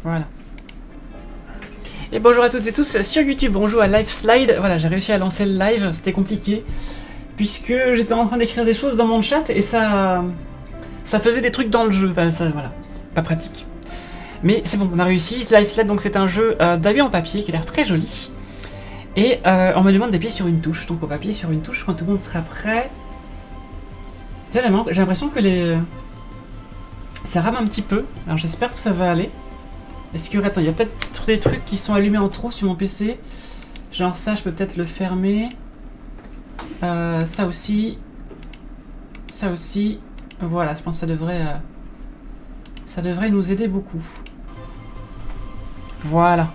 Voilà. Et bonjour à toutes et tous sur YouTube, on joue à Live Slide. Voilà, j'ai réussi à lancer le live, c'était compliqué. Puisque j'étais en train d'écrire des choses dans mon chat et ça faisait des trucs dans le jeu. Enfin, ça, voilà, pas pratique. Mais c'est bon, on a réussi. Live Slide, donc c'est un jeu d'avion en papier qui a l'air très joli. Et on me demande d'appuyer sur une touche. Donc on va appuyer sur une touche quand tout le monde sera prêt. J'ai l'impression que ça rame un petit peu. Alors j'espère que ça va aller. Est-ce que... Attends, il y a peut-être des trucs qui sont allumés en trop sur mon PC. Genre ça, je peux peut-être le fermer. Ça aussi. Ça aussi. Voilà, je pense que ça devrait nous aider beaucoup. Voilà.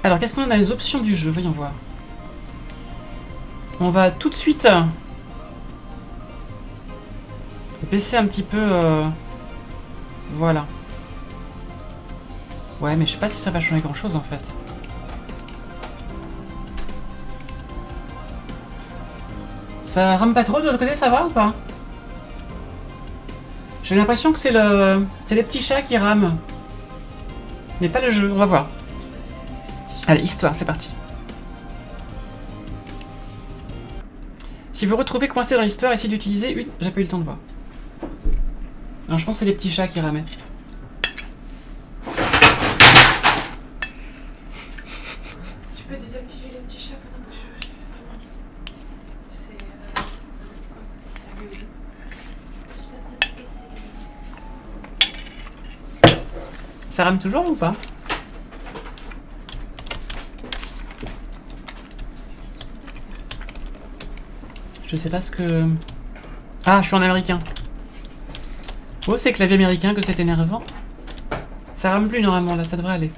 Alors, qu'est-ce qu'on a dans les options du jeu? Voyons voir. On va tout de suite baisser un petit peu... Voilà. Ouais, mais je sais pas si ça va changer grand-chose, en fait. Ça rame pas trop de l'autre côté, ça va ou pas? J'ai l'impression que c'est les petits chats qui rament. Mais pas le jeu, on va voir. Allez, histoire, c'est parti. Si vous vous retrouvez coincé dans l'histoire, essayez d'utiliser une... J'ai pas eu le temps de voir. Alors je pense que c'est les petits chats qui ramaient. Tu peux désactiver les petits chats pendant que c'est quoi ça? Ça rame toujours ou pas? Je sais pas ce que... Ah, je suis en américain. Oh, c'est clavier américain que c'est énervant. Ça rame plus normalement, là, ça devrait aller.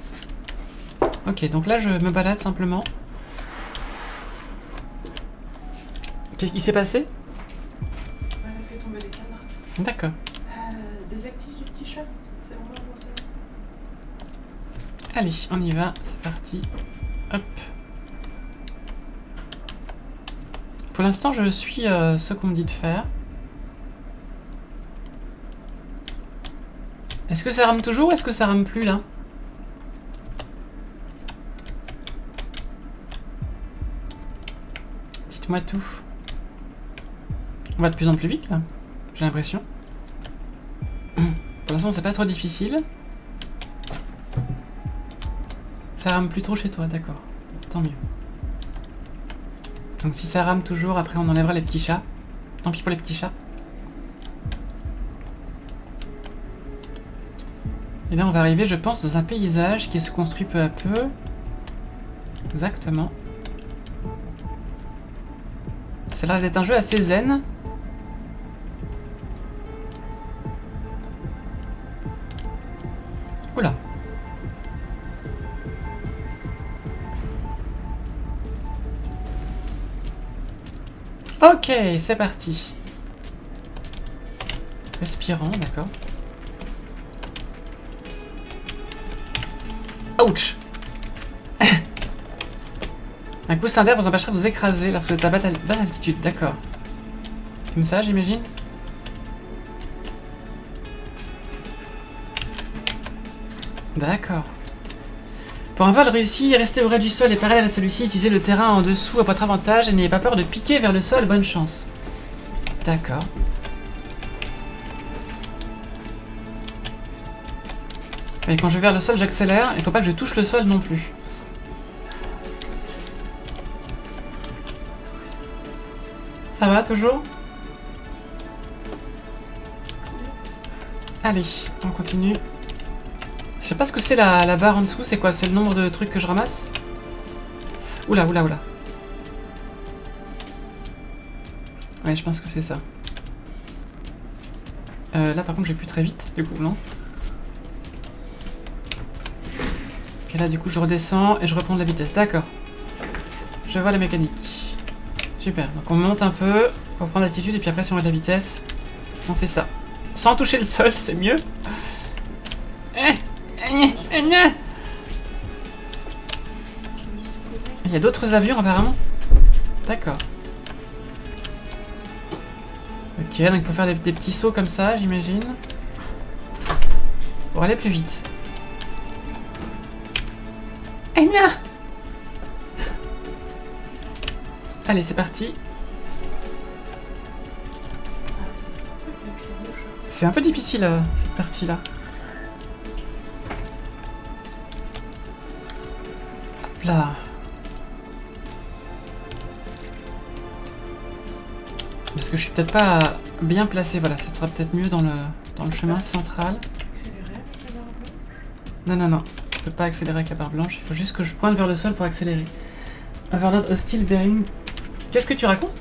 Ok, donc là, je me balade simplement. Qu'est-ce qui s'est passé? On a fait tomber les cadres. D'accord. Désactive les petits chats, c'est vraiment bon ça. Allez, on y va, c'est parti. Hop. Pour l'instant, je suis ce qu'on me dit de faire. Est-ce que ça rame toujours ou est-ce que ça rame plus là? Dites-moi tout. On va de plus en plus vite là, j'ai l'impression. Pour l'instant, c'est pas trop difficile. Ça rame plus trop chez toi, d'accord. Tant mieux. Donc si ça rame toujours, après on enlèvera les petits chats. Tant pis pour les petits chats. Et là on va arriver, je pense, dans un paysage qui se construit peu à peu. Exactement. Ça a l'air d'être un jeu assez zen. Oula. Ok, c'est parti. Respirant, d'accord. Ouch. Un coussin d'air vous empêchera de vous écraser lorsque vous êtes à basse altitude, d'accord. Comme ça, j'imagine. D'accord. Pour un vol réussi, restez au ras du sol et parallèle à celui-ci, utilisez le terrain en dessous à votre avantage et n'ayez pas peur de piquer vers le sol, bonne chance. D'accord. Et quand je vais vers le sol, j'accélère, il faut pas que je touche le sol non plus. Ça va, toujours? Allez, on continue. Je sais pas ce que c'est la barre en dessous, c'est quoi? C'est le nombre de trucs que je ramasse? Oula, oula, oula. Ouais, je pense que c'est ça. Là, par contre, j'ai plus très vite, du coup, non? Ok, là, du coup, je redescends et je reprends de la vitesse. D'accord. Je vois la mécanique. Super. Donc, on monte un peu pour prendre l'altitude et puis après, si on met de la vitesse, on fait ça. Sans toucher le sol, c'est mieux. Il y a d'autres avions apparemment. D'accord. Ok, donc il faut faire des petits sauts comme ça, j'imagine. Pour aller plus vite. Eh non! Allez, c'est parti. C'est un peu difficile cette partie-là. Hop là. Parce que je suis peut-être pas bien placé. Voilà, ça sera peut-être mieux dans le chemin central. Accélérer avec la barre blanche. Non, non, non. Je peux pas accélérer avec la barre blanche. Il faut juste que je pointe vers le sol pour accélérer. Overlord Hostile Bearing. Qu'est-ce que tu racontes?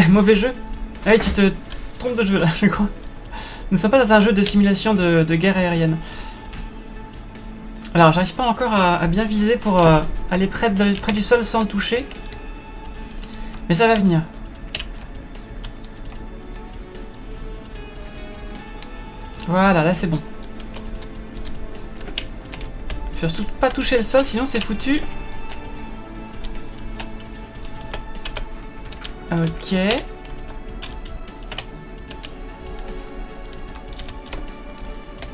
Mauvais jeu. Ah oui, tu te trompes de jeu là, je crois. Nous ne sommes pas dans un jeu de simulation de guerre aérienne. Alors, j'arrive pas encore à bien viser pour aller près du sol sans le toucher. Mais ça va venir. Voilà, là c'est bon. Faut surtout pas toucher le sol, sinon c'est foutu. Ok.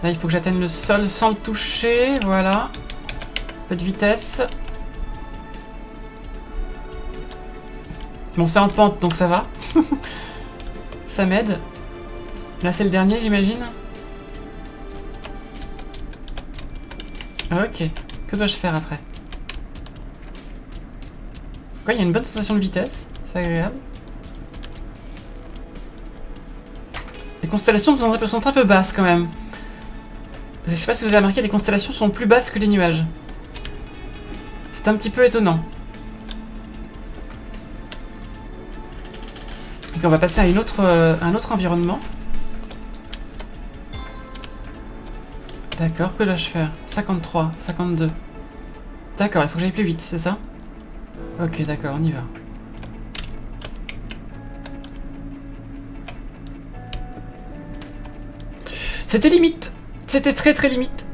Là, il faut que j'atteigne le sol sans le toucher. Voilà. Un peu de vitesse. Bon, c'est en pente, donc ça va. Ça m'aide. Là, c'est le dernier, j'imagine. Ok. Que dois-je faire après? Ouais, il y a une bonne sensation de vitesse. C'est agréable. Les constellations sont un peu basses quand même. Je sais pas si vous avez remarqué, les constellations sont plus basses que les nuages. C'est un petit peu étonnant. Et on va passer à un autre environnement. D'accord, que dois-je faire? 53, 52. D'accord, il faut que j'aille plus vite, c'est ça? Ok, d'accord, on y va. C'était limite! C'était très très limite!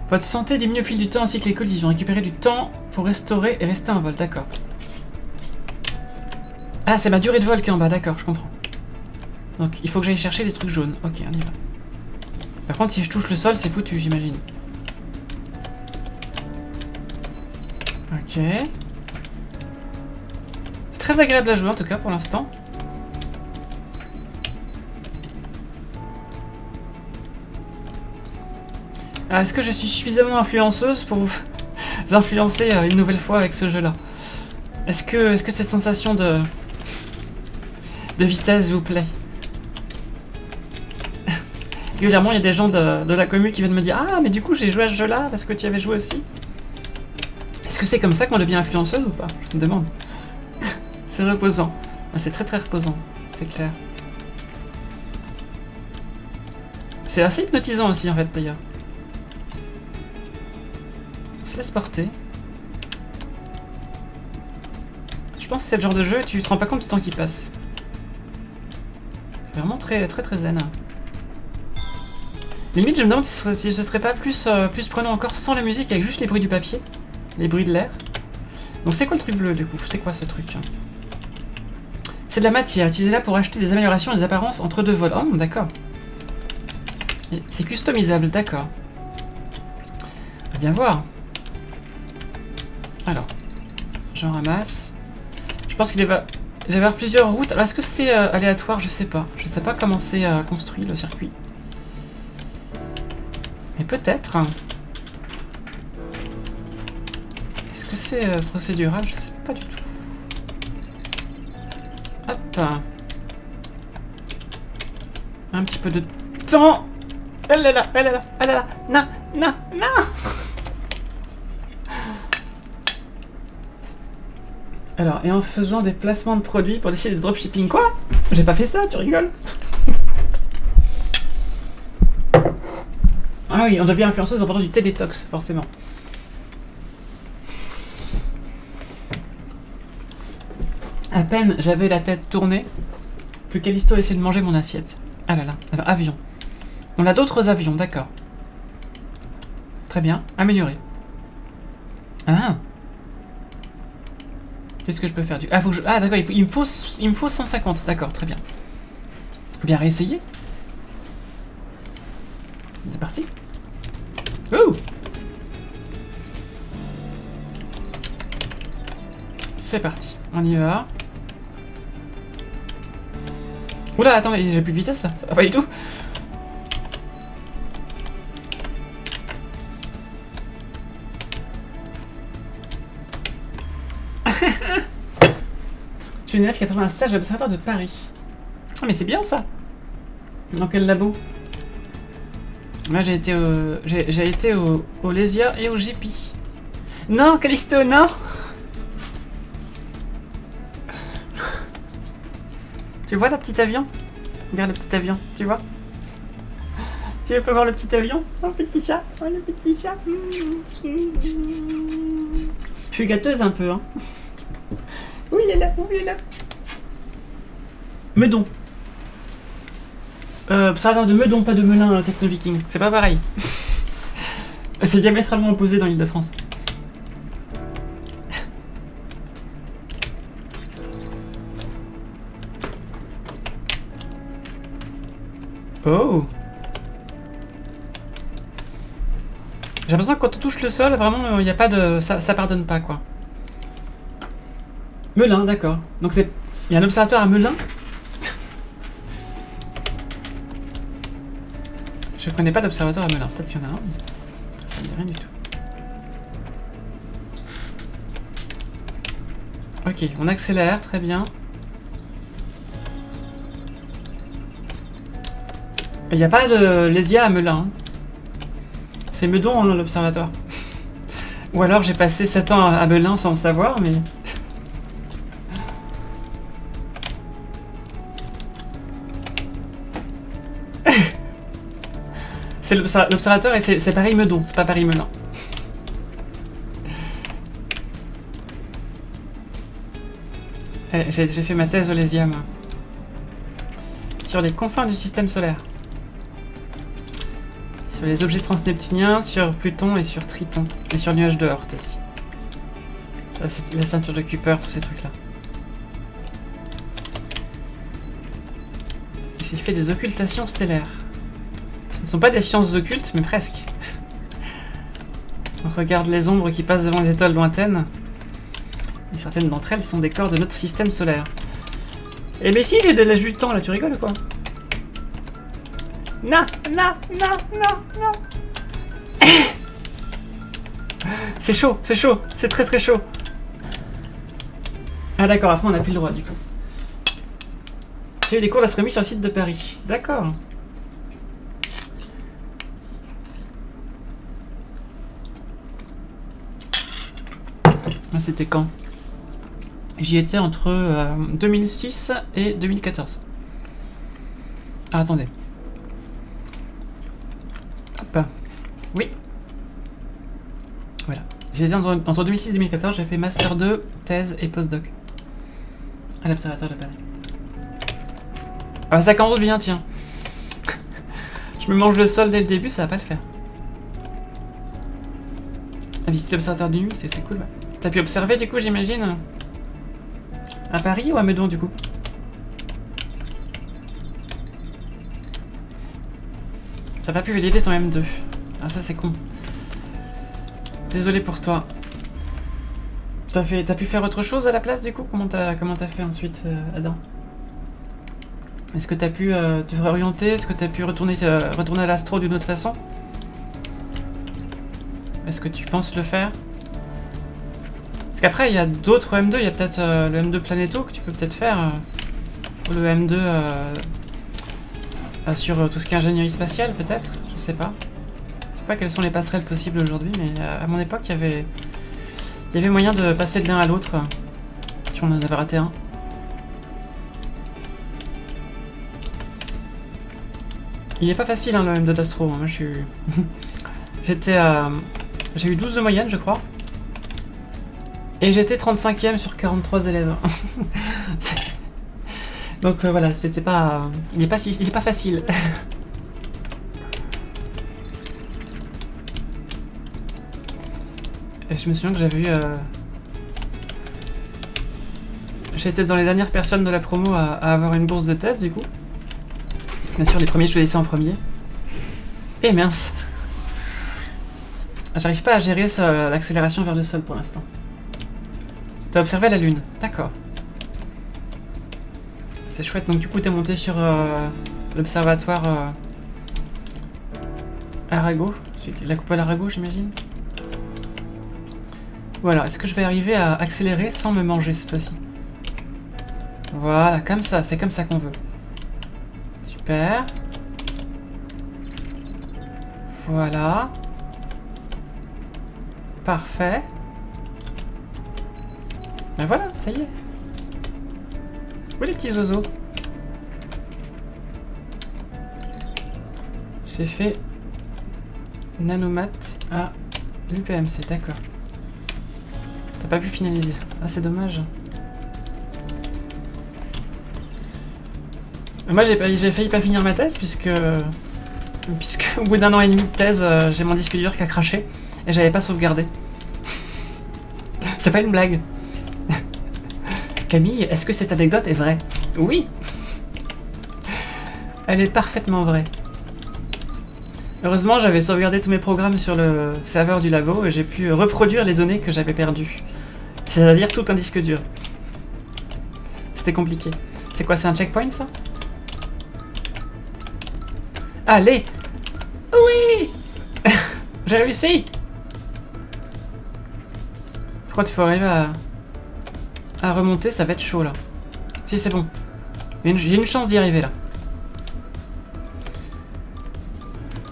Votre santé diminue au fil du temps ainsi que les collisions. Récupérez du temps pour restaurer et rester en vol, d'accord. Ah, c'est ma durée de vol qui est en bas, d'accord, je comprends. Donc il faut que j'aille chercher des trucs jaunes. Ok, on y va. Par contre, si je touche le sol, c'est foutu, j'imagine. Ok. C'est très agréable à jouer en tout cas pour l'instant. Est-ce que je suis suffisamment influenceuse pour vous influencer une nouvelle fois avec ce jeu-là? Est-ce que cette sensation de vitesse vous plaît? Régulièrement, il y a des gens de la commu qui viennent me dire « Ah, mais du coup, j'ai joué à ce jeu-là parce que tu avais joué aussi. » Est-ce que c'est comme ça qu'on devient influenceuse ou pas? Je me demande. C'est reposant. Ah, c'est très très reposant, c'est clair. C'est assez hypnotisant aussi, en fait, d'ailleurs. On se laisse porter. Je pense que c'est le genre de jeu, tu te rends pas compte du temps qui passe. C'est vraiment très très très zen. Limite, je me demande si ce serait pas plus prenant encore sans la musique, avec juste les bruits du papier, les bruits de l'air. Donc c'est quoi le truc bleu du coup? C'est quoi ce truc? C'est de la matière, utilisez-la pour acheter des améliorations et des apparences entre deux vols. Oh, d'accord. C'est customisable, d'accord. On va bien voir. Alors, j'en ramasse. Je pense qu'il va y avoir plusieurs routes. Alors, est-ce que c'est aléatoire? Je sais pas. Je sais pas comment c'est construit le circuit. Mais peut-être. Est-ce que c'est procédural? Je sais pas du tout. Hop. Un petit peu de temps. Oh là là, oh là là, oh là là. Non, non, non. Alors, et en faisant des placements de produits pour décider de dropshipping. Quoi? J'ai pas fait ça, tu rigoles? Ah oui, on devient influenceuse en vendant du thé détox, forcément. À peine j'avais la tête tournée que Callisto essayait de manger mon assiette. Ah là là, alors avion. On a d'autres avions, d'accord. Très bien, amélioré. Ah. Qu'est-ce que je peux faire du... Ah, faut que je... Ah d'accord, il me faut 150, d'accord, très bien. Bien réessayer. C'est parti. Oh! C'est parti, on y va. Oula, attendez, j'ai plus de vitesse là, ça va pas du tout. Je suis une élève qui a trouvé un stage à l'Observatoire de Paris. Ah mais c'est bien ça. Dans quel labo? Moi j'ai été au Lesia et au GP. Non, Callisto, non. Tu vois le petit avion? Regarde le petit avion, tu vois? Tu veux pas voir le petit avion? Oh, le petit chat, oh, le petit chat. Je suis gâteuse un peu, hein. Oui, il est là, oui, il est là. Meudon. Observatoire de Meudon, pas de Melun, Techno-Viking. C'est pas pareil. C'est diamétralement opposé dans l'Île-de-France. Oh! J'ai l'impression que quand on touche le sol, vraiment, il n'y a pas de... Ça pardonne pas, quoi. Melun, d'accord. Donc c'est... Il y a un observatoire à Melun? Je connais pas d'observatoire à Melun. Peut-être qu'il y en a un. Ça me dit rien du tout. Ok, on accélère, très bien. Il n'y a pas de Lesia à Melun. Hein. C'est Meudon, hein, l'observatoire. Ou alors j'ai passé 7 ans à Melun sans le savoir, mais... C'est l'observatoire et c'est Paris-Meudon, c'est pas Paris-Melun. J'ai fait ma thèse au Lesia, moi. Sur les confins du système solaire. Sur les objets transneptuniens, sur Pluton et sur Triton. Et sur le nuage de Oort aussi. La ceinture de Kuiper, tous ces trucs-là. J'ai fait des occultations stellaires. Ce ne sont pas des sciences occultes, mais presque. On regarde les ombres qui passent devant les étoiles lointaines. Et certaines d'entre elles sont des corps de notre système solaire. Eh mais si, j'ai de la jus de temps là, tu rigoles ou quoi? Non, non, non, non, non. C'est chaud, c'est très très chaud. Ah d'accord, après on n'a plus le droit du coup. J'ai eu des cours d'astronomie sur le site de Paris. D'accord. C'était quand? J'y étais entre 2006 et 2014. Ah, attendez. Hop. Oui. Voilà. J'ai été entre 2006 et 2014, j'ai fait Master 2, thèse et postdoc. À l'Observatoire de Paris. Ah, ça commence bien, tiens. Je me mange le sol dès le début, ça va pas le faire. À visiter l'Observatoire de nuit, c'est cool, ouais. T'as pu observer du coup, j'imagine? À Paris ou à Meudon du coup? T'as pas pu valider ton M2. Ah ça c'est con. Désolé pour toi. T'as pu faire autre chose à la place du coup? Comment t'as fait ensuite, Adam? Est-ce que t'as pu te réorienter? Est-ce que t'as pu retourner à l'astro d'une autre façon? Est-ce que tu penses le faire? Parce qu'après, il y a d'autres M2, il y a peut-être le M2 Planeto que tu peux peut-être faire, ou le M2 sur tout ce qui est ingénierie spatiale, peut-être, je sais pas. Je sais pas quelles sont les passerelles possibles aujourd'hui, mais à mon époque, il y avait moyen de passer de l'un à l'autre, si on en avait raté un. Il est pas facile, hein, le M2 d'Astro, moi je suis... J'ai eu 12 de moyenne, je crois. Et j'étais 35e sur 43 élèves. Donc voilà, c'était pas... Il est pas facile. Et je me souviens que j'avais eu... J'ai été dans les dernières personnes de la promo à avoir une bourse de thèse du coup. Bien sûr, les premiers choisissaient en premier. Et mince. J'arrive pas à gérer l'accélération vers le sol pour l'instant. T'as observé la lune, d'accord. C'est chouette, donc du coup t'es monté sur l'observatoire Arago, la coupole Arago j'imagine. Voilà, est-ce que je vais arriver à accélérer sans me manger cette fois-ci? Voilà, comme ça, c'est comme ça qu'on veut. Super. Voilà. Parfait. Ben voilà, ça y est. Où les petits oiseaux? J'ai fait nanomat à l'UPMC, d'accord. T'as pas pu finaliser. Ah, c'est dommage. Moi, j'ai failli pas finir ma thèse puisque au bout d'1 an et demi de thèse, j'ai mon disque dur qui a craché et j'avais pas sauvegardé. C'est pas une blague. Camille, est-ce que cette anecdote est vraie? Oui. Elle est parfaitement vraie. Heureusement, j'avais sauvegardé tous mes programmes sur le serveur du labo et j'ai pu reproduire les données que j'avais perdues. C'est-à-dire tout un disque dur. C'était compliqué. C'est quoi, c'est un checkpoint ça? Allez! Oui! J'ai réussi! Je crois qu'il faut arriver à remonter, ça va être chaud là. Si, c'est bon. J'ai une chance d'y arriver là.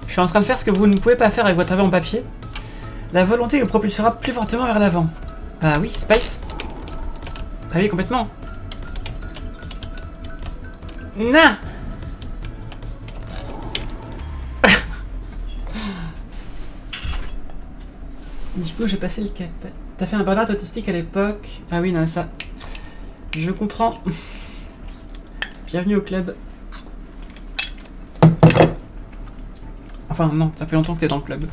Je suis en train de faire ce que vous ne pouvez pas faire avec votre avion en papier. La volonté vous propulsera plus fortement vers l'avant. Ah oui, Space. Ah oui, complètement. Non. Du coup, j'ai passé le cap. T'as fait un burn-out autistique à l'époque. Ah oui, non, ça... Je comprends. Bienvenue au club. Enfin, non, ça fait longtemps que t'es dans le club.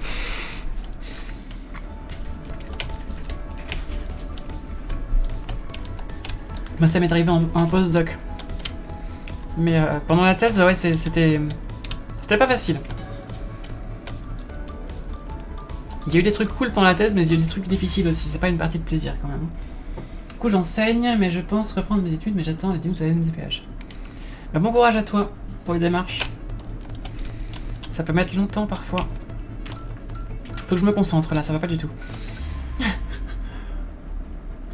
Moi, ça m'est arrivé en postdoc. Mais pendant la thèse, ouais, c'était pas facile. Il y a eu des trucs cool pendant la thèse, mais il y a eu des trucs difficiles aussi. C'est pas une partie de plaisir quand même. Du coup, j'enseigne, mais je pense reprendre mes études, mais j'attends les news à MDPH. Bah, bon courage à toi pour les démarches. Ça peut mettre longtemps parfois. Faut que je me concentre là, ça va pas du tout.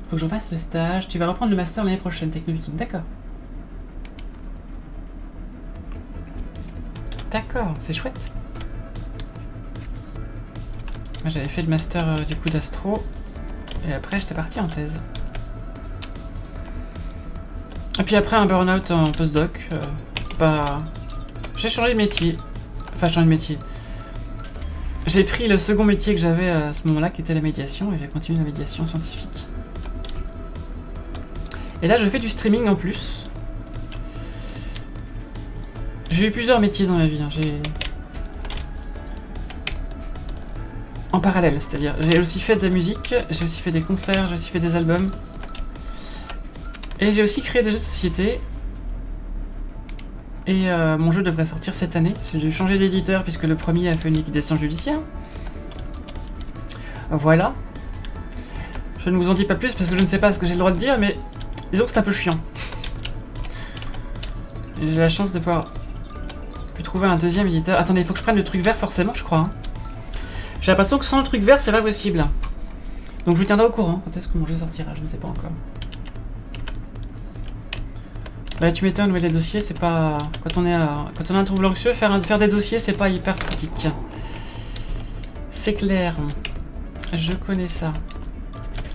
Faut que je fasse le stage. Tu vas reprendre le master l'année prochaine, Technoviking. D'accord. D'accord, c'est chouette. Moi j'avais fait le master du coup d'astro. Et après j'étais parti en thèse. Et puis après un burn-out en postdoc. Bah, j'ai changé de métier. Enfin changé de métier. J'ai pris le second métier que j'avais à ce moment-là qui était la médiation. Et j'ai continué la médiation scientifique. Et là je fais du streaming en plus. J'ai eu plusieurs métiers dans ma vie. Hein. En parallèle, c'est-à-dire, j'ai aussi fait de la musique, j'ai aussi fait des concerts, j'ai aussi fait des albums. Et j'ai aussi créé des jeux de société. Et mon jeu devrait sortir cette année. J'ai dû changer d'éditeur puisque le premier a fait une liquidation judiciaire. Voilà. Je ne vous en dis pas plus parce que je ne sais pas ce que j'ai le droit de dire, mais disons que c'est un peu chiant. J'ai la chance de pouvoir trouver un deuxième éditeur. Attendez, il faut que je prenne le truc vert forcément, je crois. Hein. J'ai l'impression que sans le truc vert, c'est pas possible. Donc je vous tiendrai au courant quand est-ce que mon jeu sortira, je ne sais pas encore. Ouais, tu m'étonnes, mais les dossiers, c'est pas... Quand on a un trouble anxieux, faire des dossiers, c'est pas hyper pratique. C'est clair. Je connais ça.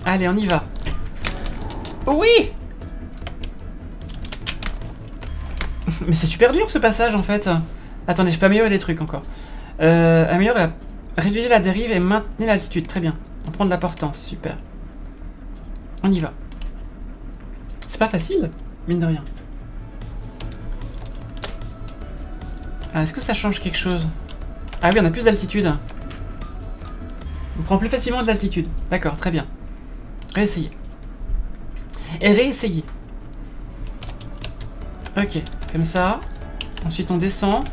Allez, on y va. Oui! Mais c'est super dur ce passage en fait. Attendez, je peux améliorer les trucs encore. Réduisez la dérive et maintenez l'altitude. Très bien. On prend de la portance. Super. On y va. C'est pas facile, mine de rien. Ah, est-ce que ça change quelque chose? Ah oui, on a plus d'altitude. On prend plus facilement de l'altitude. D'accord, très bien. Réessayez. Et réessayez. Ok, comme ça. Ensuite on descend.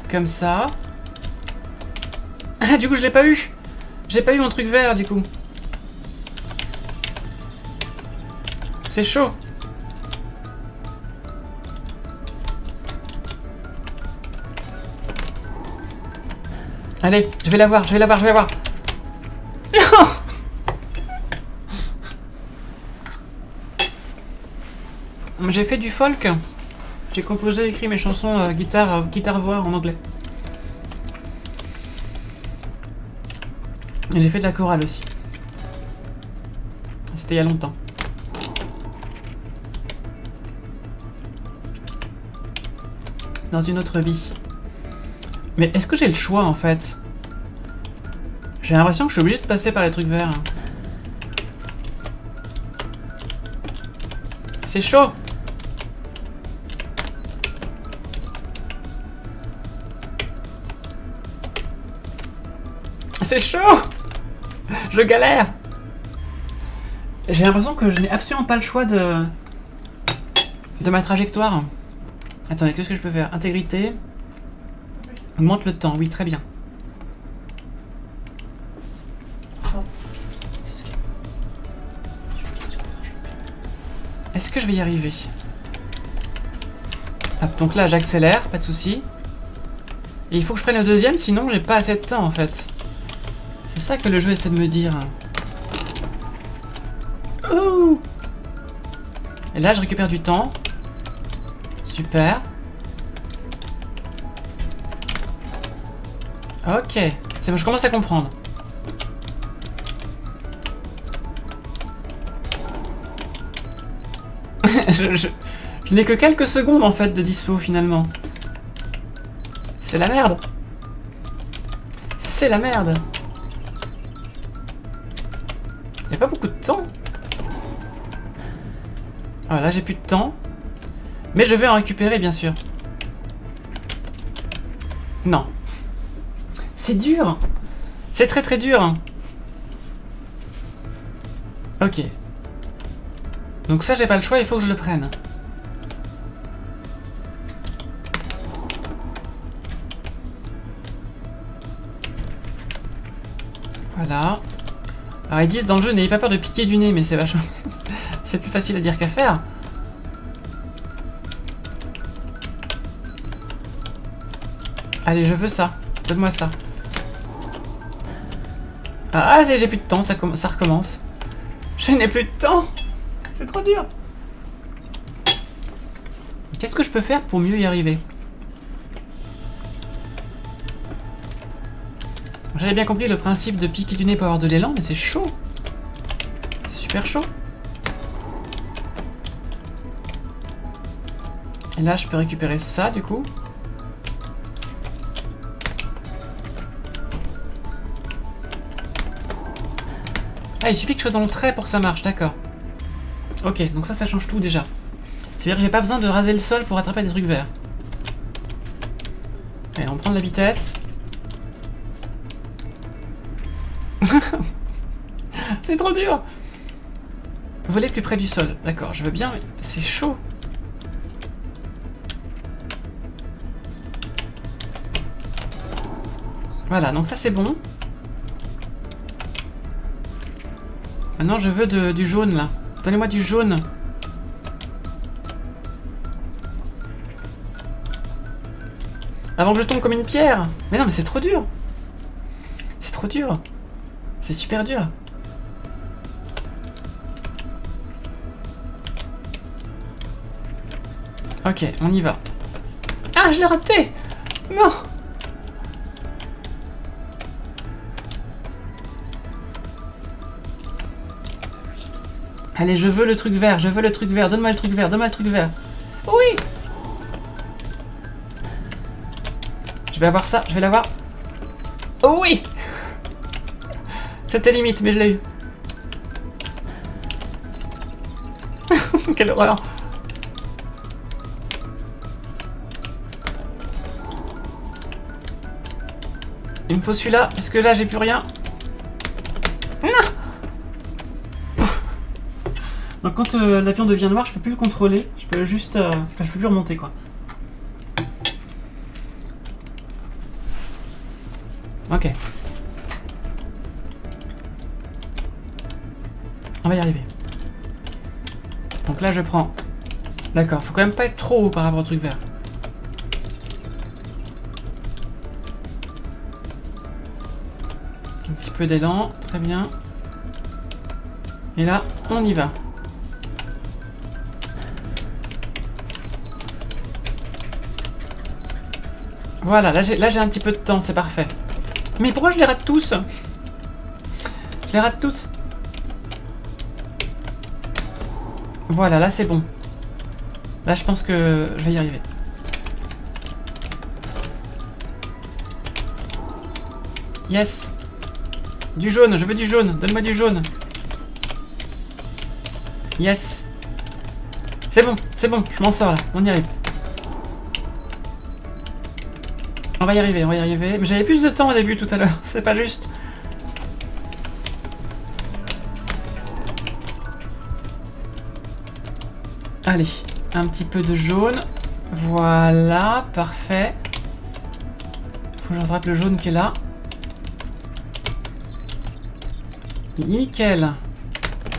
Comme ça. Ah, du coup je l'ai pas eu. J'ai pas eu mon truc vert du coup. C'est chaud. Allez, je vais l'avoir, je vais l'avoir, je vais l'avoir. Non. J'ai fait du folk. J'ai composé et écrit mes chansons guitare-voix en anglais. Et j'ai fait de la chorale aussi. C'était il y a longtemps. Dans une autre vie. Mais est-ce que j'ai le choix en fait? J'ai l'impression que je suis obligé de passer par les trucs verts. C'est chaud. C'est chaud. Je galère. J'ai l'impression que je n'ai absolument pas le choix de ma trajectoire. Attendez, qu'est-ce que je peux faire? Intégrité. Augmente le temps, oui, très bien. Est-ce que je vais y arriver? Hop, donc là, j'accélère, pas de souci. Et il faut que je prenne le deuxième, sinon j'ai pas assez de temps en fait. C'est ça que le jeu essaie de me dire. Ouh! Et là, je récupère du temps. Super. Ok. C'est bon, je commence à comprendre. je n'ai que quelques secondes en fait de dispo finalement. C'est la merde. C'est la merde. Il n'y a pas beaucoup de temps. Ah, là j'ai plus de temps. Mais je vais en récupérer bien sûr. Non. C'est dur. C'est très très dur. Ok. Donc ça j'ai pas le choix, il faut que je le prenne. Voilà. Alors ils disent dans le jeu, n'ayez pas peur de piquer du nez, mais c'est vachement... c'est plus facile à dire qu'à faire. Allez, je veux ça. Donne-moi ça. Ah, j'ai plus de temps, ça recommence. Je n'ai plus de temps. C'est trop dur. Qu'est-ce que je peux faire pour mieux y arriver? J'avais bien compris le principe de piquer du nez pour avoir de l'élan, mais c'est chaud. C'est super chaud. Et là, je peux récupérer ça, du coup. Ah, il suffit que je sois dans le trait pour que ça marche, d'accord. Ok, donc ça change tout déjà. C'est-à-dire que j'ai pas besoin de raser le sol pour attraper des trucs verts. Allez, on prend de la vitesse. C'est trop dur. Voler plus près du sol. D'accord, je veux bien, mais c'est chaud. Voilà, donc ça c'est bon. Maintenant je veux du jaune là. Donnez-moi du jaune. Avant que je tombe comme une pierre. Mais non mais c'est trop dur. C'est trop dur. C'est super dur. Ok, on y va. Ah, je l'ai raté. Non. Allez, je veux le truc vert, je veux le truc vert. Donne-moi le truc vert, donne-moi le truc vert. Oui. Je vais avoir ça, je vais l'avoir. Oh oui. C'était limite, mais je l'ai eu. Quelle horreur. Il me faut celui-là, parce que là j'ai plus rien. Non. Donc quand l'avion devient noir, je peux plus le contrôler. Je peux juste... enfin, je peux plus remonter, quoi. Ok. On va y arriver. Donc là, je prends... D'accord, faut quand même pas être trop haut par rapport au truc vert. Un petit peu d'élan, très bien. Et là, on y va. Voilà, là j'ai un petit peu de temps, c'est parfait. Mais pourquoi je les rate tous? Je les rate tous. Voilà, là c'est bon. Là je pense que je vais y arriver. Yes. Du jaune, je veux du jaune. Donne-moi du jaune. Yes. C'est bon, je m'en sors là. On y arrive. On va y arriver, on va y arriver. Mais j'avais plus de temps au début tout à l'heure, c'est pas juste. Allez, un petit peu de jaune. Voilà, parfait. Faut que je rattrape le jaune qui est là. Nickel.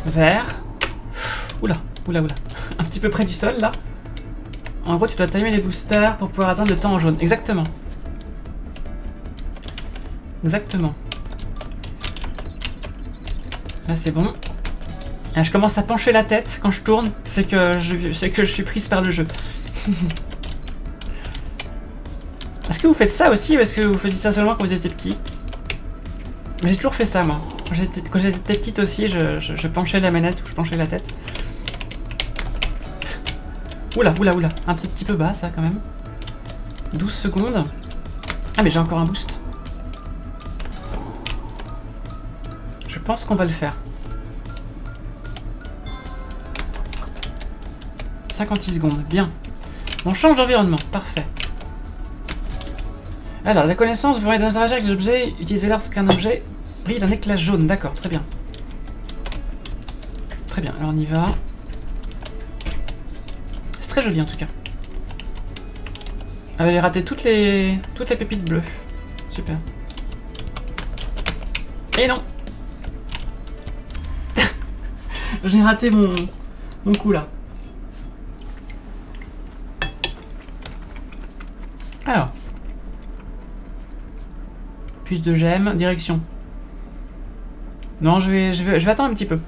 Vert. Oula, oula, oula. Un petit peu près du sol là. En gros, tu dois timer les boosters pour pouvoir atteindre le temps en jaune. Exactement. Exactement. Là, c'est bon. Là, je commence à pencher la tête quand je tourne. C'est que je suis prise par le jeu. Est-ce que vous faites ça aussi ou est-ce que vous faisiez ça seulement quand vous étiez petit? J'ai toujours fait ça, moi. Quand j'étais petite aussi, je penchais la manette ou je penchais la tête. Oula, oula, oula. Un petit peu bas, ça, quand même. 12 secondes. Ah, mais j'ai encore un boost. Je pense qu'on va le faire. 56 secondes, bien. On change d'environnement, parfait. Alors, la connaissance, vous pourrez interagir avec les objets, utiliser lorsqu'un objet brille d'un éclat jaune. D'accord, très bien. Très bien, alors on y va. C'est très joli en tout cas. Ah, j'ai raté toutes les pépites bleues. Super. Et non. J'ai raté mon coup là. Alors. Plus de gemmes, direction. Non, je vais attendre un petit peu.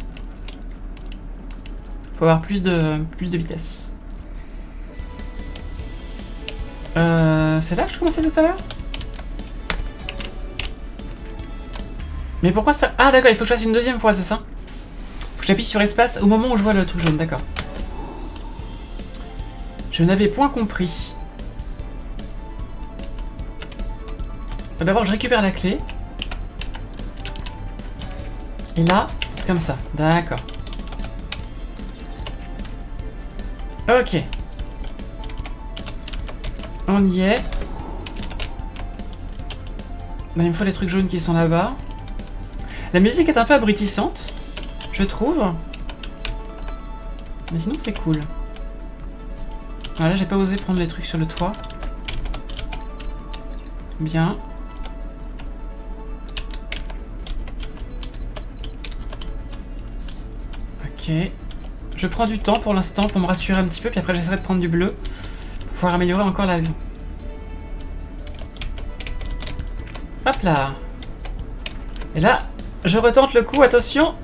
Faut avoir plus de vitesse. C'est là que je commençais tout à l'heure? Mais pourquoi ça... Ah d'accord, il faut que je fasse une deuxième fois, c'est ça? Faut que j'appuie sur espace au moment où je vois le truc jaune, d'accord. Je n'avais point compris. D'abord, je récupère la clé. Et là, comme ça. D'accord. Ok. On y est. Ben, il me faut les trucs jaunes qui sont là-bas. La musique est un peu abrutissante, je trouve. Mais sinon, c'est cool. Voilà, j'ai pas osé prendre les trucs sur le toit. Bien. Ok. Je prends du temps pour l'instant pour me rassurer un petit peu, puis après j'essaierai de prendre du bleu pour pouvoir améliorer encore l'avion. Hop là. Et là, je retente le coup, attention.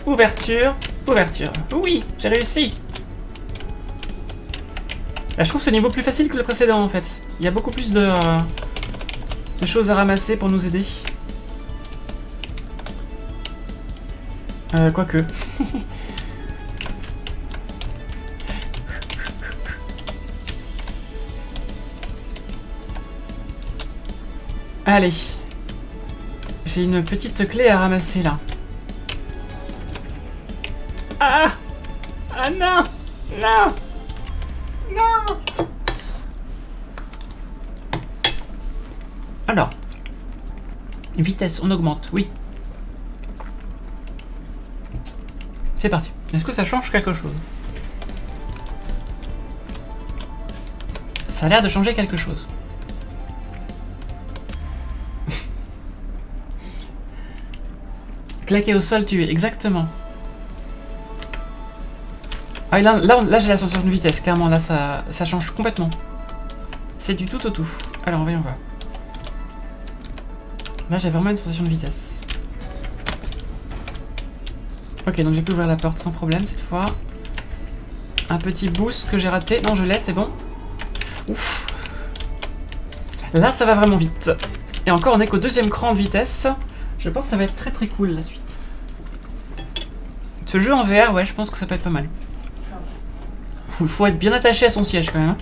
Ouverture, ouverture. Oui, j'ai réussi. Là, je trouve ce niveau plus facile que le précédent en fait. Il y a beaucoup plus de choses à ramasser pour nous aider. Quoique. Allez. J'ai une petite clé à ramasser là. Ah! Ah non! Non! Non! Alors. Vitesse, on augmente, oui. C'est parti. Est-ce que ça change quelque chose? Ça a l'air de changer quelque chose. Claquer au sol, tuer, exactement. Ah, là j'ai la sensation de vitesse, clairement, là ça change complètement. C'est du tout au tout. Alors, voyons voir. Là j'ai vraiment une sensation de vitesse. Ok, donc j'ai pu ouvrir la porte sans problème cette fois. Un petit boost que j'ai raté. Non, je l'ai, c'est bon. Ouf. Là ça va vraiment vite. Et encore, on est qu'au deuxième cran de vitesse. Je pense que ça va être très très cool la suite. Ce jeu en VR, ouais, je pense que ça peut être pas mal. Il faut être bien attaché à son siège quand même. Hein.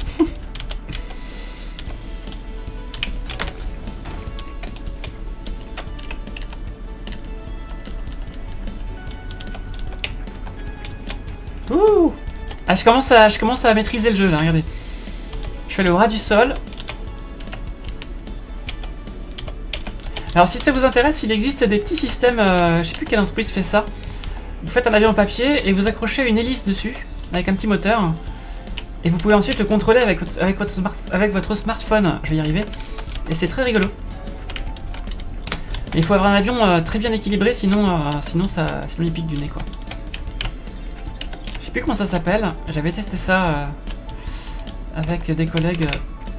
Ouh. Ah, je commence à maîtriser le jeu là, regardez. Je suis allé au ras du sol. Alors si ça vous intéresse, il existe des petits systèmes, je sais plus quelle entreprise fait ça. Vous faites un avion en papier et vous accrochez une hélice dessus, avec un petit moteur. Et vous pouvez ensuite le contrôler avec votre smartphone. Je vais y arriver. Et c'est très rigolo. Et il faut avoir un avion très bien équilibré, sinon il pique du nez quoi. Je sais plus comment ça s'appelle. J'avais testé ça avec des collègues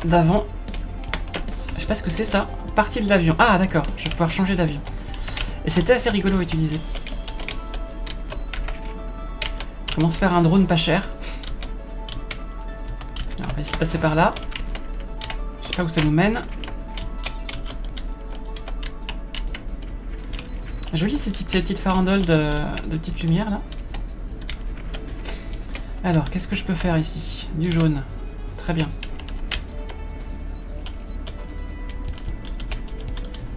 d'avant. Je sais pas ce que c'est ça. Partie de l'avion. Ah d'accord, je vais pouvoir changer d'avion. Et c'était assez rigolo à utiliser. Comment se faire un drone pas cher. Alors, on va essayer de passer par là. Je sais pas où ça nous mène. Jolie ces petites farandoles de petites lumières là. Alors, qu'est-ce que je peux faire ici? Du jaune. Très bien.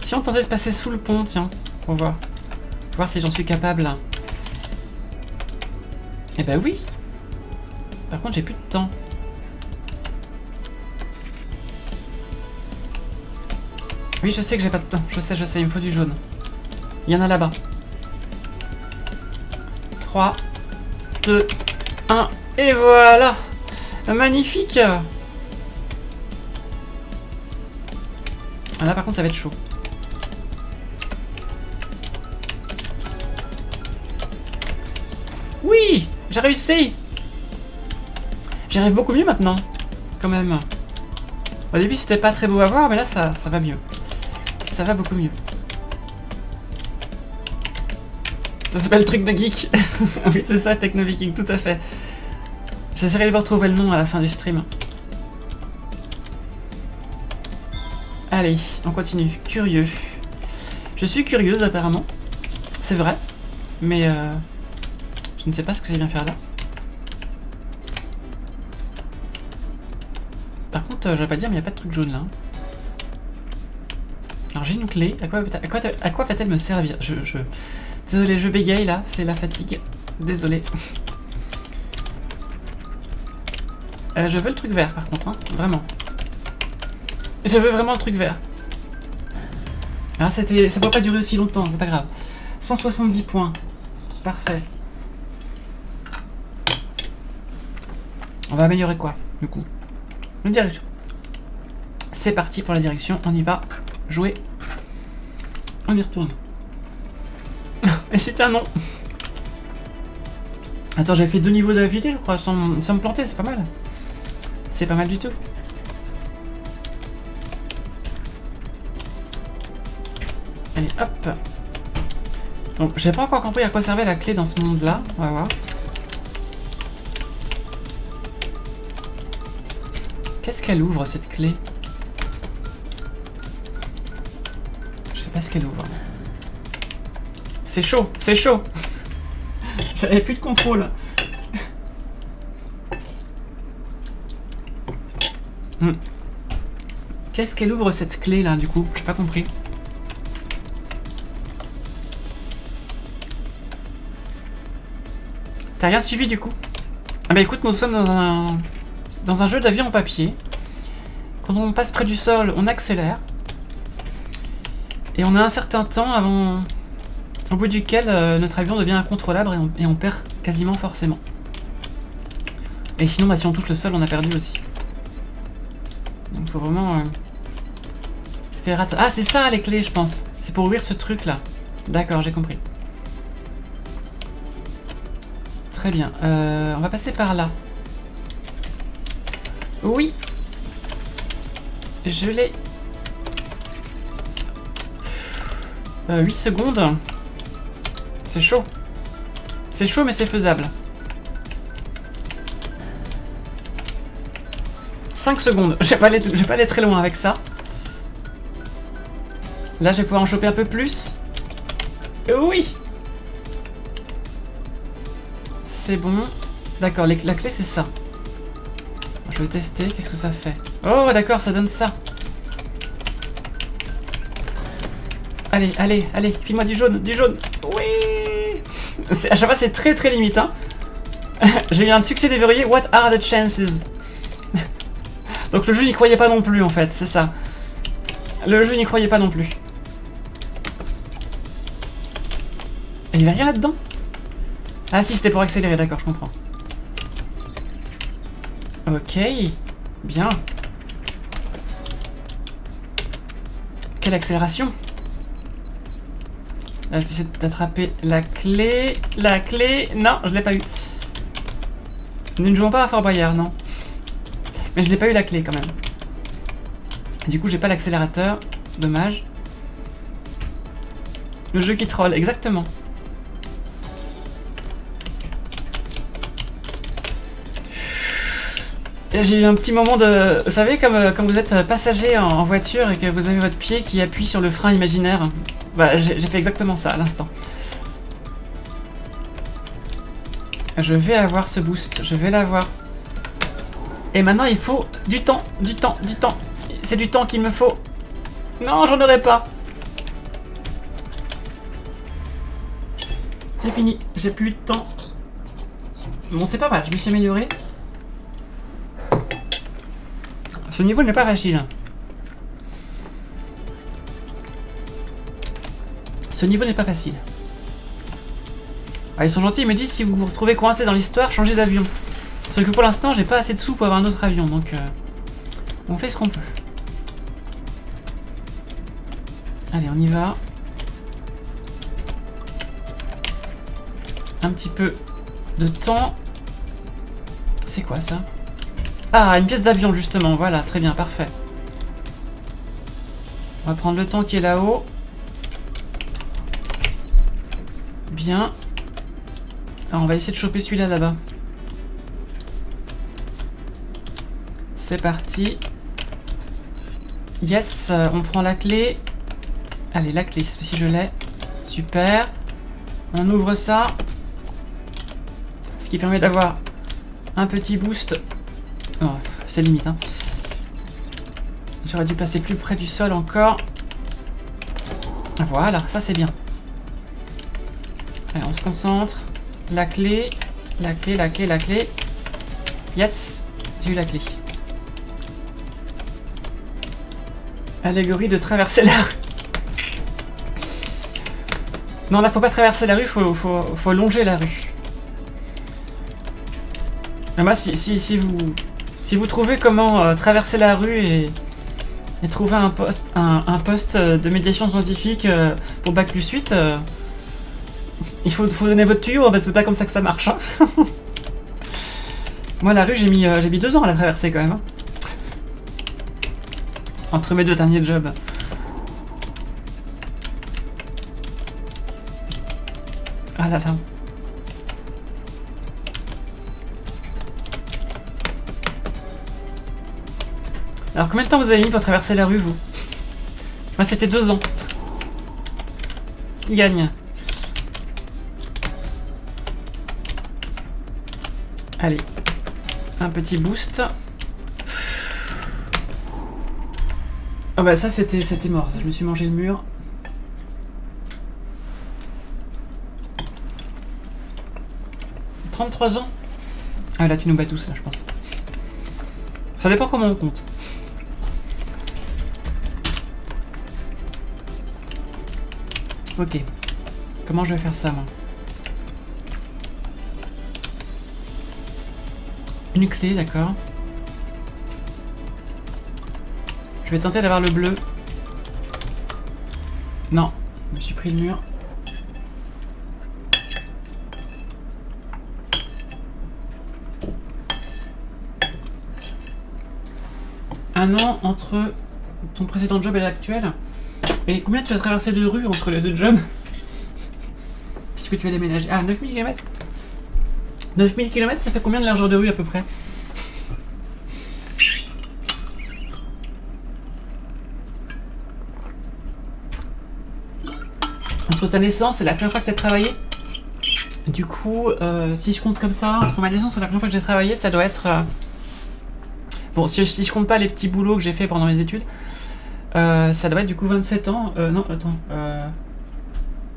Si on tentait de passer sous le pont, tiens, pour voir. Pour voir si j'en suis capable. Eh ben oui. Par contre, j'ai plus de temps. Oui, je sais que j'ai pas de temps. Je sais, il me faut du jaune. Il y en a là-bas. 3, 2, 1, et voilà. Magnifique. Ah, là, par contre, ça va être chaud. Oui, j'ai réussi. J'arrive beaucoup mieux maintenant, quand même. Au début, c'était pas très beau à voir, mais là, ça va mieux. Ça va beaucoup mieux. Ça s'appelle le truc de geek. Oui, c'est ça, Techno Viking, tout à fait. J'essaierai de vous retrouver le nom à la fin du stream. Allez, on continue. Curieux. Je suis curieuse, apparemment. C'est vrai. Mais je ne sais pas ce que ça vient faire là. Par contre, je vais pas dire, mais il n'y a pas de truc jaune là. Alors j'ai une clé. À quoi va-t-elle me servir? Désolé, je bégaye là, c'est la fatigue. Désolé. Je veux le truc vert par contre, hein, vraiment. Je veux vraiment le truc vert. Ah, ça ne peut pas durer aussi longtemps, c'est pas grave. 170 points. Parfait. On va améliorer quoi, du coup? Une direction. C'est parti pour la direction, on y va. Jouer. On y retourne. Et c'était un non. Attends, j'ai fait 2 niveaux d'affilée, je crois, sans me planter, c'est pas mal. C'est pas mal du tout. Allez, hop. Donc, j'ai pas encore compris à quoi servait la clé dans ce monde-là. On va voir. Qu'est-ce qu'elle ouvre, cette clé? Je sais pas ce qu'elle ouvre. C'est chaud, c'est chaud. J'avais plus de contrôle. Qu'est-ce qu'elle ouvre cette clé là du coup? J'ai pas compris. T'as rien suivi du coup? Ah bah écoute, nous sommes dans un jeu d'avion en papier. Quand on passe près du sol, on accélère. Et on a un certain temps avant, au bout duquel notre avion devient incontrôlable et on perd quasiment forcément. Et sinon, bah, si on touche le sol, on a perdu aussi. Donc faut vraiment faire attention. Ah, c'est ça les clés, je pense. C'est pour ouvrir ce truc là. D'accord, j'ai compris. Très bien. On va passer par là. Oui. Je l'ai. 8 secondes. C'est chaud. C'est chaud, mais c'est faisable. 5 secondes. Je vais pas aller très loin avec ça. Là, je vais pouvoir en choper un peu plus. Oui. C'est bon. D'accord, la clé, c'est ça. Je vais tester. Qu'est-ce que ça fait? Oh, d'accord, ça donne ça. Allez, allez, allez. File-moi du jaune, du jaune. Oui. À chaque fois, c'est très très limite. Hein. J'ai eu un succès déverrouillé. What are the chances? Donc le jeu n'y croyait pas non plus, en fait. C'est ça. Le jeu n'y croyait pas non plus. Et il n'y avait rien là-dedans? Ah si, c'était pour accélérer, d'accord, je comprends. Ok, bien. Quelle accélération! Là, je vais essayer d'attraper la clé. La clé... Non, je l'ai pas eu. Nous ne jouons pas à Fort Boyard, non. Mais je n'ai pas eu la clé, quand même. Du coup, j'ai pas l'accélérateur. Dommage. Le jeu qui troll, exactement. J'ai eu un petit moment de... Vous savez, comme quand vous êtes passager en voiture et que vous avez votre pied qui appuie sur le frein imaginaire. Bah, j'ai fait exactement ça à l'instant. Je vais avoir ce boost, je vais l'avoir. Et maintenant, il faut du temps, du temps, du temps. C'est du temps qu'il me faut. Non, j'en aurai pas. C'est fini, j'ai plus de temps. Bon, c'est pas mal, je me suis amélioré. Ce niveau n'est pas facile. Ce niveau n'est pas facile. Ah, ils sont gentils, ils me disent si vous vous retrouvez coincé dans l'histoire, changez d'avion. Sauf que pour l'instant, j'ai pas assez de sous pour avoir un autre avion, donc on fait ce qu'on peut. Allez, on y va. Un petit peu de temps. C'est quoi ça? Ah, une pièce d'avion justement, voilà, très bien, parfait. On va prendre le temps qui est là-haut. Bien. Alors, on va essayer de choper celui-là là-bas. C'est parti. Yes, on prend la clé. Allez, la clé, si je l'ai. Super. On ouvre ça. Ce qui permet d'avoir un petit boost. Oh, c'est limite, hein. J'aurais dû passer plus près du sol encore. Voilà, ça c'est bien. Allez, on se concentre. La clé, la clé, la clé, la clé. Yes, j'ai eu la clé. Allégorie de traverser la rue. Non, là, faut pas traverser la rue, faut longer la rue. Mais moi, si vous trouvez comment traverser la rue et trouver un poste de médiation scientifique pour Bac plus 8, il faut donner votre tuyau, parce que c'est pas comme ça que ça marche. Hein. Moi, la rue, j'ai mis 2 ans à la traverser quand même. Hein. Entre mes 2 derniers jobs. Ah là là. Alors combien de temps vous avez mis pour traverser la rue, vous? Moi c'était 2 ans. Qui gagne? Allez. Un petit boost. Oh bah ça c'était mort, je me suis mangé le mur. « 33 ans ?» Ah là tu nous bats tous là je pense. Ça dépend comment on compte. Ok. Comment je vais faire ça moi? Une clé, d'accord. Je vais tenter d'avoir le bleu. Non, je me suis pris le mur. Un an entre ton précédent job et l'actuel. Et combien tu as traversé de rues entre les deux jobs? Puisque tu as déménagé. Ah, 9000 km. 9000 km, ça fait combien de largeur de rue à peu près? Entre ta naissance et la première fois que tu as travaillé? Du coup, si je compte comme ça, entre ma naissance et la première fois que j'ai travaillé, ça doit être... Bon, si je compte pas les petits boulots que j'ai fait pendant mes études, ça doit être du coup 27 ans. Non, attends.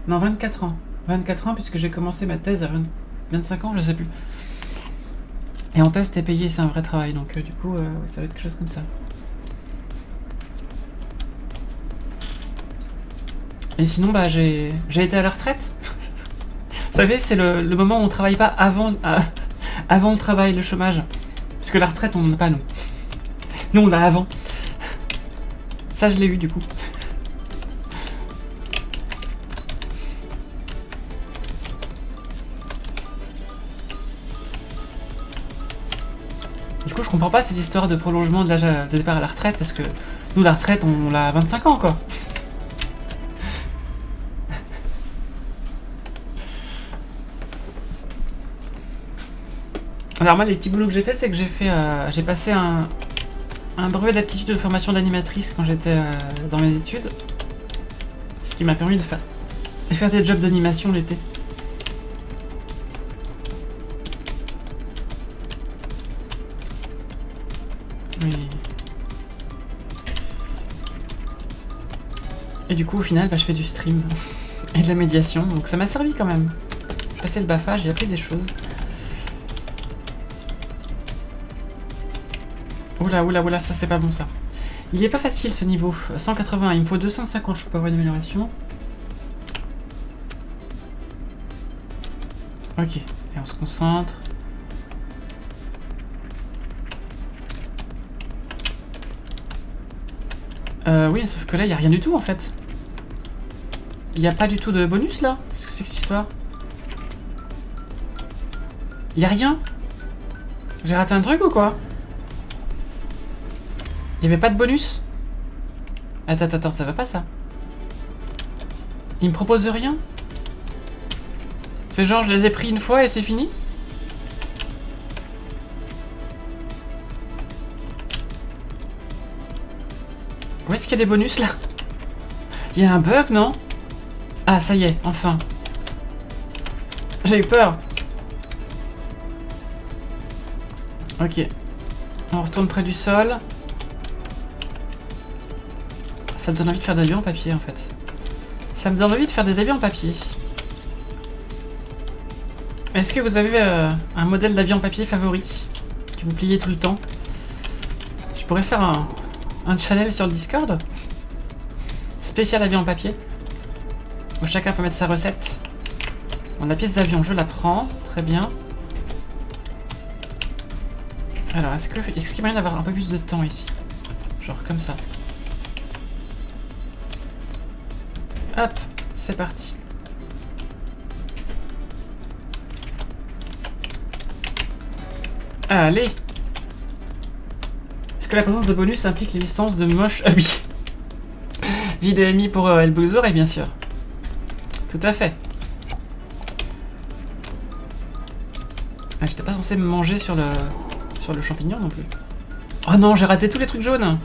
Non, 24 ans. 24 ans, puisque j'ai commencé ma thèse à 25 ans, je sais plus. Et en thèse, t'es payé, c'est un vrai travail. Donc, du coup, ouais, ça doit être quelque chose comme ça. Et sinon, bah, j'ai été à la retraite. Vous savez, c'est le moment où on travaille pas avant le travail, le chômage. Parce que la retraite, on n'en a pas, nous. Nous, on a avant. Ça, je l'ai eu, du coup. Du coup, je comprends pas ces histoires de prolongement de l'âge de départ à la retraite, parce que nous, la retraite, on l'a à 25 ans, quoi. Alors moi, les petits boulots que j'ai fait, c'est que j'ai passé un brevet d'aptitude de formation d'animatrice quand j'étais dans mes études. Ce qui m'a permis de faire des jobs d'animation l'été. Oui. Et du coup, au final, bah, je fais du stream et de la médiation, donc ça m'a servi quand même. J'ai passé le BAFA, j'ai appris des choses. Oula, oula, oula, ça c'est pas bon ça. Il est pas facile ce niveau. 180, il me faut 250, je peux pas avoir une amélioration. Ok, et on se concentre. Oui, sauf que là, il n'y a rien du tout en fait. Il n'y a pas du tout de bonus là? Qu'est-ce que c'est que cette histoire? Il n'y a rien? J'ai raté un truc ou quoi? Il n'y avait pas de bonus? Attends, ça va pas ça? Il me propose rien? C'est genre je les ai pris une fois et c'est fini? Où est-ce qu'il y a des bonus là? Il y a un bug, non? Ah, ça y est, enfin. J'ai eu peur. Ok. On retourne près du sol. Ça me donne envie de faire des avions en papier en fait. Ça me donne envie de faire des avions en papier. Est-ce que vous avez un modèle d'avion en papier favori que vous pliez tout le temps? Je pourrais faire un channel sur Discord spécial avion en papier où chacun peut mettre sa recette. Bon, la pièce d'avion, je la prends. Très bien. Alors, est-ce qu'il y a moyen d'avoir un peu plus de temps ici? Genre comme ça. Hop, c'est parti. Allez. Est-ce que la présence de bonus implique l'existence de moches habits? JDMI pour Elbouzour, et bien sûr. Tout à fait. Ah, j'étais pas censé me manger sur le champignon non plus. Oh non, j'ai raté tous les trucs jaunes.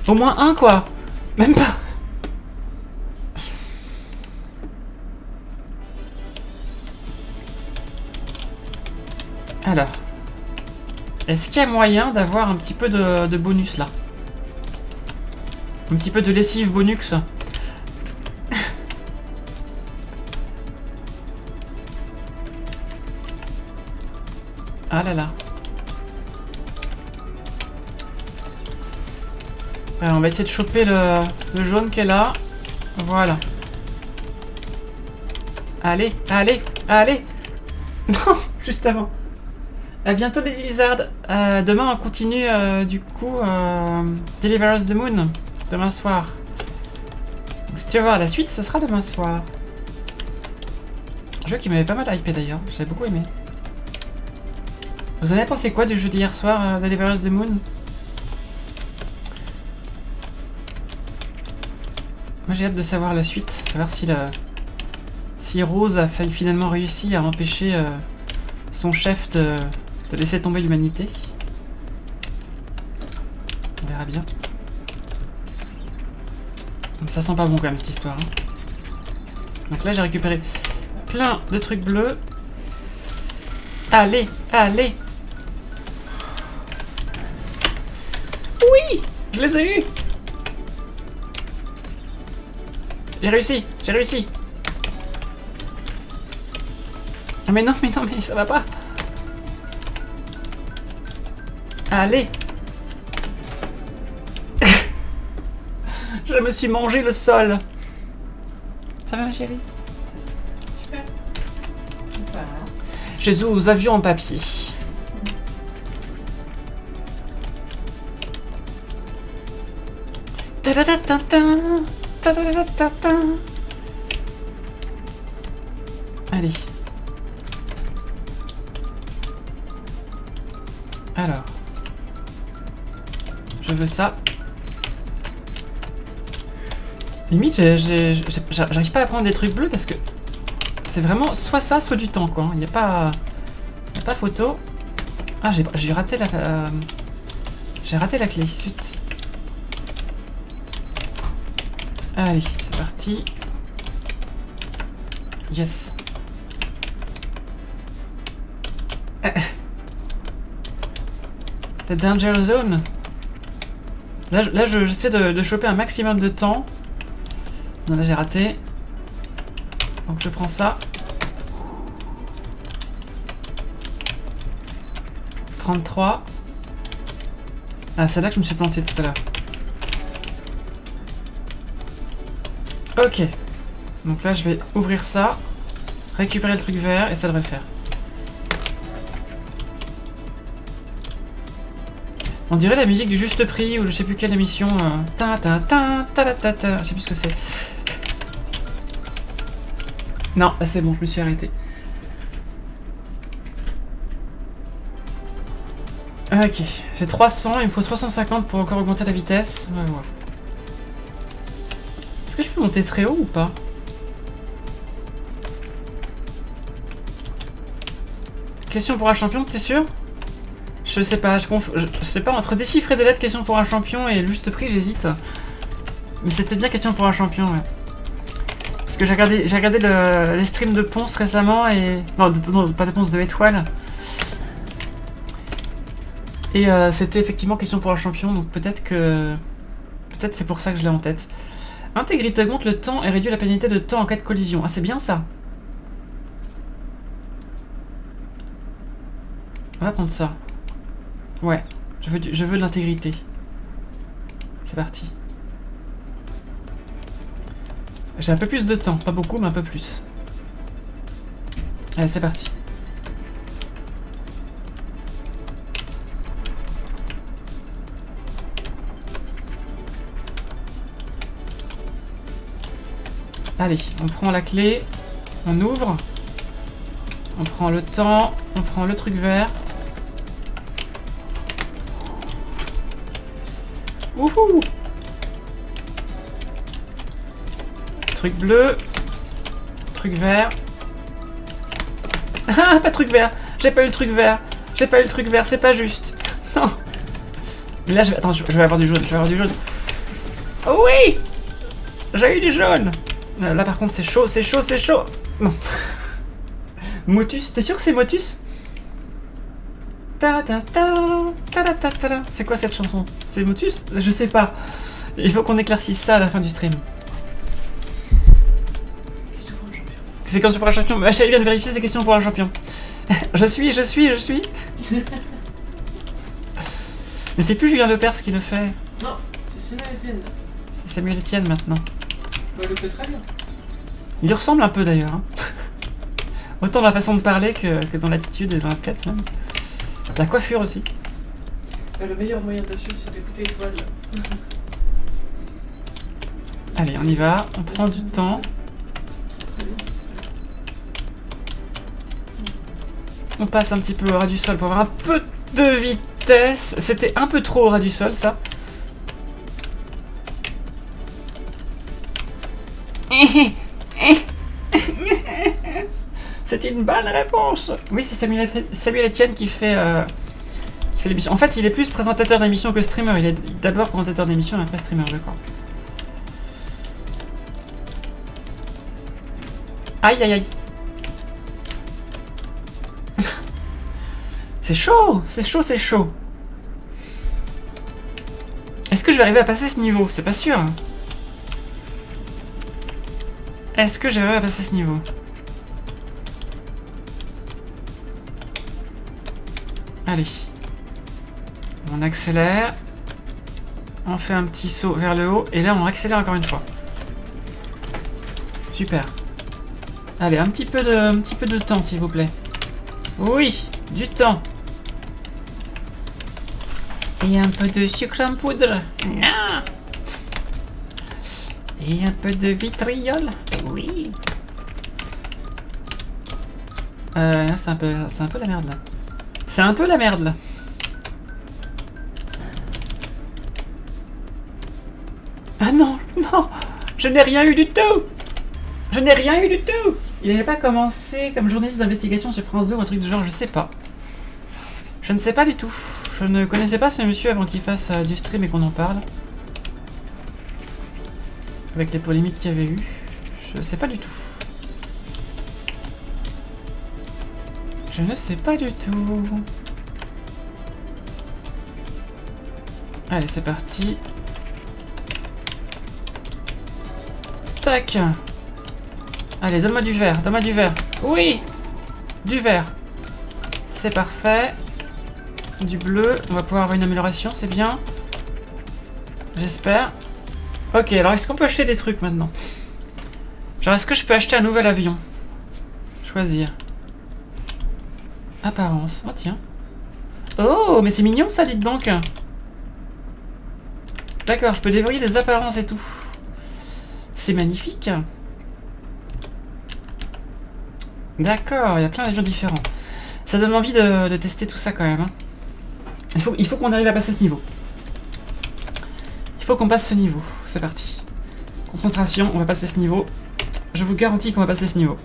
Au moins un quoi. Même pas. Alors, est-ce qu'il y a moyen d'avoir un petit peu de bonus là? Un petit peu de lessive bonus. Ah là là. Alors, on va essayer de choper le jaune qui est là. Voilà. Allez, allez, allez. Non, juste avant. À bientôt les Lizards. Demain on continue du coup Deliver Us the Moon. Demain soir. Donc, si tu veux voir la suite, ce sera demain soir. Un jeu qui m'avait pas mal hypé d'ailleurs. J'avais beaucoup aimé. Vous en avez pensé quoi du jeu d'hier soir, Deliver Us the Moon? Moi j'ai hâte de savoir la suite. Savoir si Rose a finalement réussi à empêcher son chef de laisser tomber l'humanité. On verra bien. Donc ça sent pas bon quand même cette histoire. Hein. Donc là j'ai récupéré plein de trucs bleus. Allez, allez. Oui, je les ai eus. J'ai réussi, j'ai réussi. Ah mais non, mais ça va pas. Allez. Je me suis mangé le sol. Ça va ma chérie? Super. Je joue aux avions en papier. Allez. Alors. Je veux ça. Limite, j'arrive pas à prendre des trucs bleus parce que c'est vraiment soit ça, soit du temps, quoi. Il n'y a pas photo. Ah, j'ai raté la... j'ai raté la clé, zut. Allez, c'est parti. Yes. The Danger Zone. Là j'essaie de choper un maximum de temps. Non, là j'ai raté. Donc je prends ça. 33. Ah, c'est là que je me suis planté tout à l'heure. Ok. Donc là je vais ouvrir ça. Récupérer le truc vert et ça devrait le faire. On dirait la musique du Juste Prix ou je sais plus quelle émission. Ta ta ta ta ta ta. Je sais plus ce que c'est. Non, là c'est bon, je me suis arrêté. Ok, j'ai 300, il me faut 350 pour encore augmenter la vitesse. On va voir. Est-ce que je peux monter très haut ou pas? Question pour un champion, t'es sûr? Je sais pas, je sais pas, entre des chiffres et des lettres, question pour un champion et le Juste Prix, j'hésite. Mais c'était bien question pour un champion, ouais. Parce que j'ai regardé les streams de Ponce récemment et... Non, pas de Ponce, de Étoile. Et c'était effectivement question pour un champion, donc peut-être que... Peut-être c'est pour ça que je l'ai en tête. Intégrité augmente le temps et réduit la pénalité de temps en cas de collision. Ah, c'est bien ça. On va prendre ça. Ouais, je veux de l'intégrité. C'est parti. J'ai un peu plus de temps, pas beaucoup, mais un peu plus. Allez, c'est parti. Allez, on prend la clé, on ouvre, on prend le temps, on prend le truc vert. Wouhou! Truc bleu, truc vert. Ah, pas truc vert, j'ai pas eu le truc vert, j'ai pas eu le truc vert, c'est pas juste. Non. Mais là, attends, je vais avoir du jaune, je vais avoir du jaune. Oh oui! J'ai eu du jaune! Là par contre c'est chaud, c'est chaud, c'est chaud. Non. Motus, t'es sûr que c'est Motus? C'est quoi cette chanson? C'est Motus? Je sais pas. Il faut qu'on éclaircisse ça à la fin du stream. Question pour un champion. C'est question pour un champion. Ma chérie vient de vérifier, c'est question pour un champion. je suis. Mais c'est plus Julien Lepers qui le fait. Non, c'est Samuel Etienne. C'est Samuel Etienne maintenant. Bah, il le fait très bien. Il lui ressemble un peu d'ailleurs. Hein. Autant dans la façon de parler que dans l'attitude et dans la tête même. La coiffure aussi. Le meilleur moyen de la suivre, c'est d'écouter Étoile. Allez, on y va. On prend du temps. On passe un petit peu au ras du sol pour avoir un peu de vitesse. C'était un peu trop au ras du sol, ça. C'était une bonne réponse. Oui, c'est Samuel Etienne qui fait l'émission. En fait, il est plus présentateur d'émission que streamer. Il est d'abord présentateur d'émission et après streamer, je crois. Aïe, aïe, aïe. C'est chaud, c'est chaud, c'est chaud. Est-ce que je vais arriver à passer ce niveau? C'est pas sûr. Est-ce que j'arrive à passer ce niveau? Allez. On accélère. On fait un petit saut vers le haut. Et là, on accélère encore une fois. Super. Allez, un petit peu de temps, s'il vous plaît. Oui, du temps. Et un peu de sucre en poudre. Non. Et un peu de vitriol. Oui. C'est un peu la merde là. C'est un peu la merde là. Ah non, non, je n'ai rien eu du tout. Je n'ai rien eu du tout. Il n'avait pas commencé comme journaliste d'investigation sur France 2 ou un truc du genre, je sais pas. Je ne sais pas du tout. Je ne connaissais pas ce monsieur avant qu'il fasse du stream et qu'on en parle. Avec les polémiques qu'il y avait eu. Je ne sais pas du tout. Je ne sais pas du tout. Allez, c'est parti. Tac. Allez, donne-moi du vert, donne-moi du vert. Oui! Du vert. C'est parfait. Du bleu. On va pouvoir avoir une amélioration, c'est bien. J'espère. Ok, alors est-ce qu'on peut acheter des trucs maintenant? Genre, est-ce que je peux acheter un nouvel avion? Choisir. Apparence. Oh, tiens. Oh, mais c'est mignon ça, dites donc. D'accord, je peux déverrouiller des apparences et tout. C'est magnifique. D'accord, il y a plein d'avions différents. Ça donne envie de tester tout ça quand même. Hein. Il faut qu'on arrive à passer ce niveau. Il faut qu'on passe ce niveau. C'est parti. Concentration, on va passer ce niveau. Je vous garantis qu'on va passer ce niveau.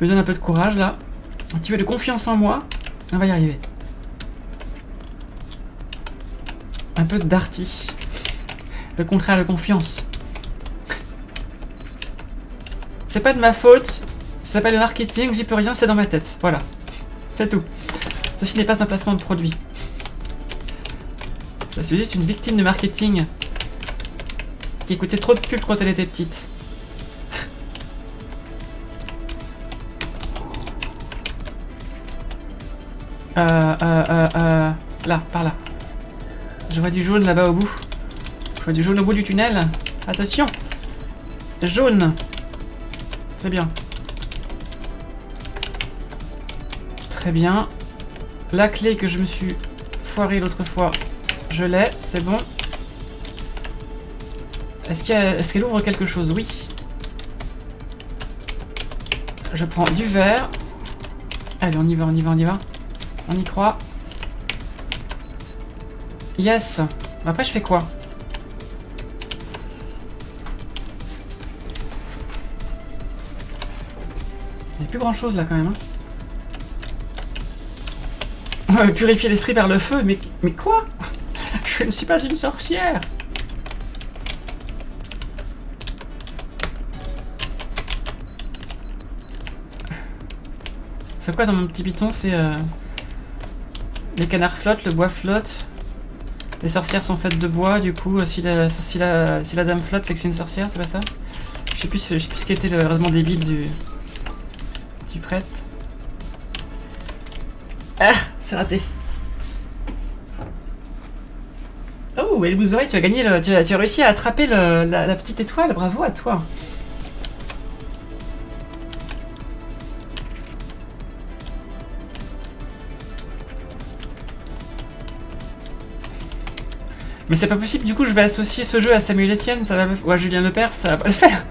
Je me donne un peu de courage là. Un petit peu de confiance en moi. On va y arriver. Un peu de darty. Le contraire de confiance. C'est pas de ma faute. Ça s'appelle le marketing, j'y peux rien, c'est dans ma tête. Voilà. C'est tout. Ceci n'est pas un placement de produit. Je suis juste une victime de marketing qui écoutait trop de pubs quand elle était petite. Là, par là. Je vois du jaune là-bas au bout. Je vois du jaune au bout du tunnel. Attention. Jaune. C'est bien. Très bien. La clé que je me suis foirée l'autre fois, je l'ai, c'est bon. Est-ce qu'elle ouvre quelque chose? Oui. Je prends du vert. Allez, on y va, on y va, on y va. On y croit. Yes. Après, je fais quoi? Il n'y a plus grand chose là quand même. Hein. Purifier l'esprit par le feu, mais quoi? Je ne suis pas une sorcière. C'est quoi dans mon petit piton? C'est les canards flottent, le bois flotte. Les sorcières sont faites de bois, du coup, si la dame flotte, c'est que c'est une sorcière, c'est pas ça? Je sais plus ce qu'était le raisonnement débile du prêtre. Ah, c'est raté. Oh, et vous aurez, tu as gagné, tu as réussi à attraper la petite étoile, bravo à toi. Mais c'est pas possible, du coup je vais associer ce jeu à Samuel Etienne, ça va... ou à Julien Lepers, ça va pas le faire.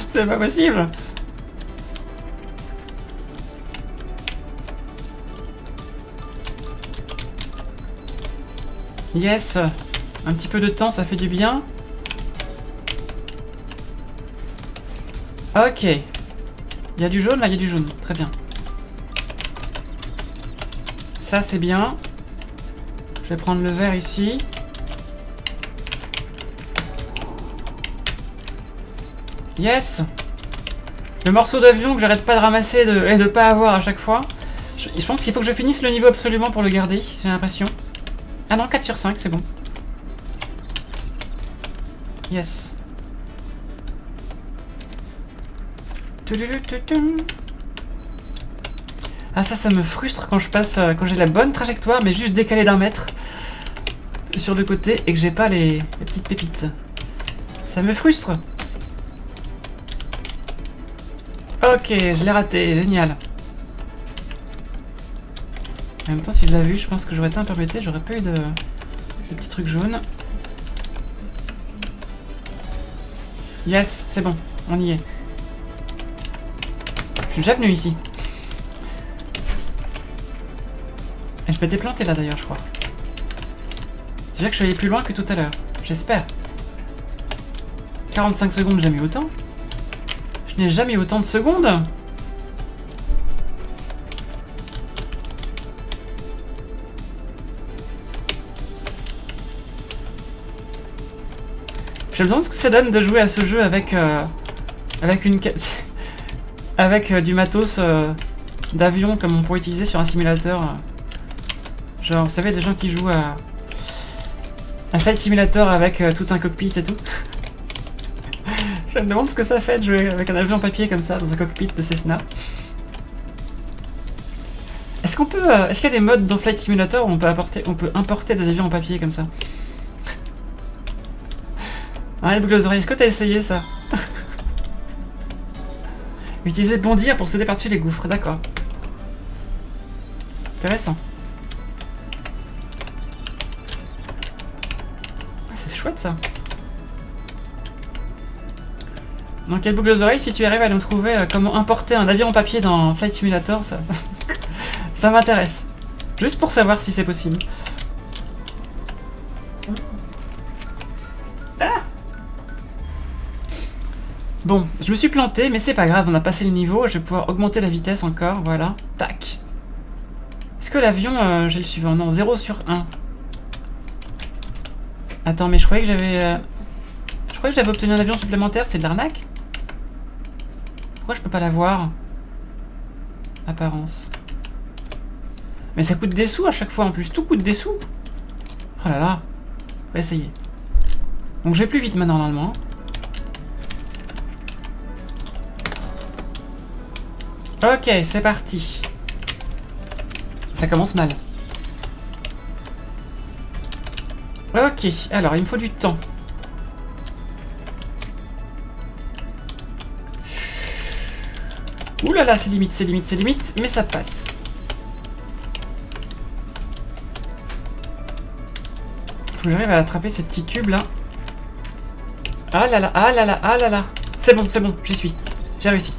C'est pas possible. Yes. Un petit peu de temps, ça fait du bien. Ok. Il y a du jaune là, il y a du jaune. Très bien. Ça c'est bien. Je vais prendre le vert ici. Yes. Le morceau d'avion que j'arrête pas de ramasser et de pas avoir à chaque fois. Je pense qu'il faut que je finisse le niveau absolument pour le garder, j'ai l'impression. Ah non, 4 sur 5, c'est bon. Yes. Ah ça me frustre quand je passe, quand j'ai la bonne trajectoire, mais juste décalé d'1 mètre sur le côté et que j'ai pas les petites pépites. Ça me frustre. Ok, je l'ai raté, génial. En même temps, si je l'avais vu, je pense que j'aurais été un peu embêté, j'aurais pas eu de petits trucs jaunes. Yes, c'est bon, on y est. Je suis déjà venu ici. Et je m'étais planté là d'ailleurs, je crois. C'est vrai que je suis allé plus loin que tout à l'heure. J'espère. 45 secondes, j'ai mis autant. Je n'ai jamais eu autant de secondes. Je me demande ce que ça donne de jouer à ce jeu avec une avec du matos d'avion comme on pourrait utiliser sur un simulateur. Genre, vous savez, des gens qui jouent à un flight simulator avec tout un cockpit et tout. Je me demande ce que ça fait de jouer avec un avion en papier comme ça dans un cockpit de Cessna. Est-ce qu'on peut, est-ce qu'il y a des modes dans Flight Simulator où on peut importer des avions en papier comme ça? Ah, les boucles aux oreilles, est-ce que t'as essayé ça? Utiliser bondir pour sauter par-dessus les gouffres, d'accord. Intéressant. Ah, c'est chouette ça. Donc quelle boucle aux oreilles, si tu arrives à nous trouver comment importer un avion en papier dans Flight Simulator, ça, ça m'intéresse. Juste pour savoir si c'est possible. Ah bon, je me suis planté, mais c'est pas grave, on a passé le niveau, je vais pouvoir augmenter la vitesse encore, voilà. Tac. Est-ce que l'avion, j'ai le suivant? Non, 0 sur 1. Attends, mais je croyais que j'avais... Je croyais que j'avais obtenu un avion supplémentaire, c'est de l'arnaque? Pourquoi je peux pas l'avoir? Apparence. Mais ça coûte des sous à chaque fois en plus, tout coûte des sous. Oh là là. On va essayer. Donc je vais plus vite maintenant normalement. Ok, c'est parti. Ça commence mal. Ok, alors il me faut du temps. Ouh là là, c'est limite, c'est limite, c'est limite, mais ça passe. Faut que j'arrive à attraper ces petits tubes là. Ah là là, ah là là, ah là là. C'est bon, j'y suis. J'ai réussi.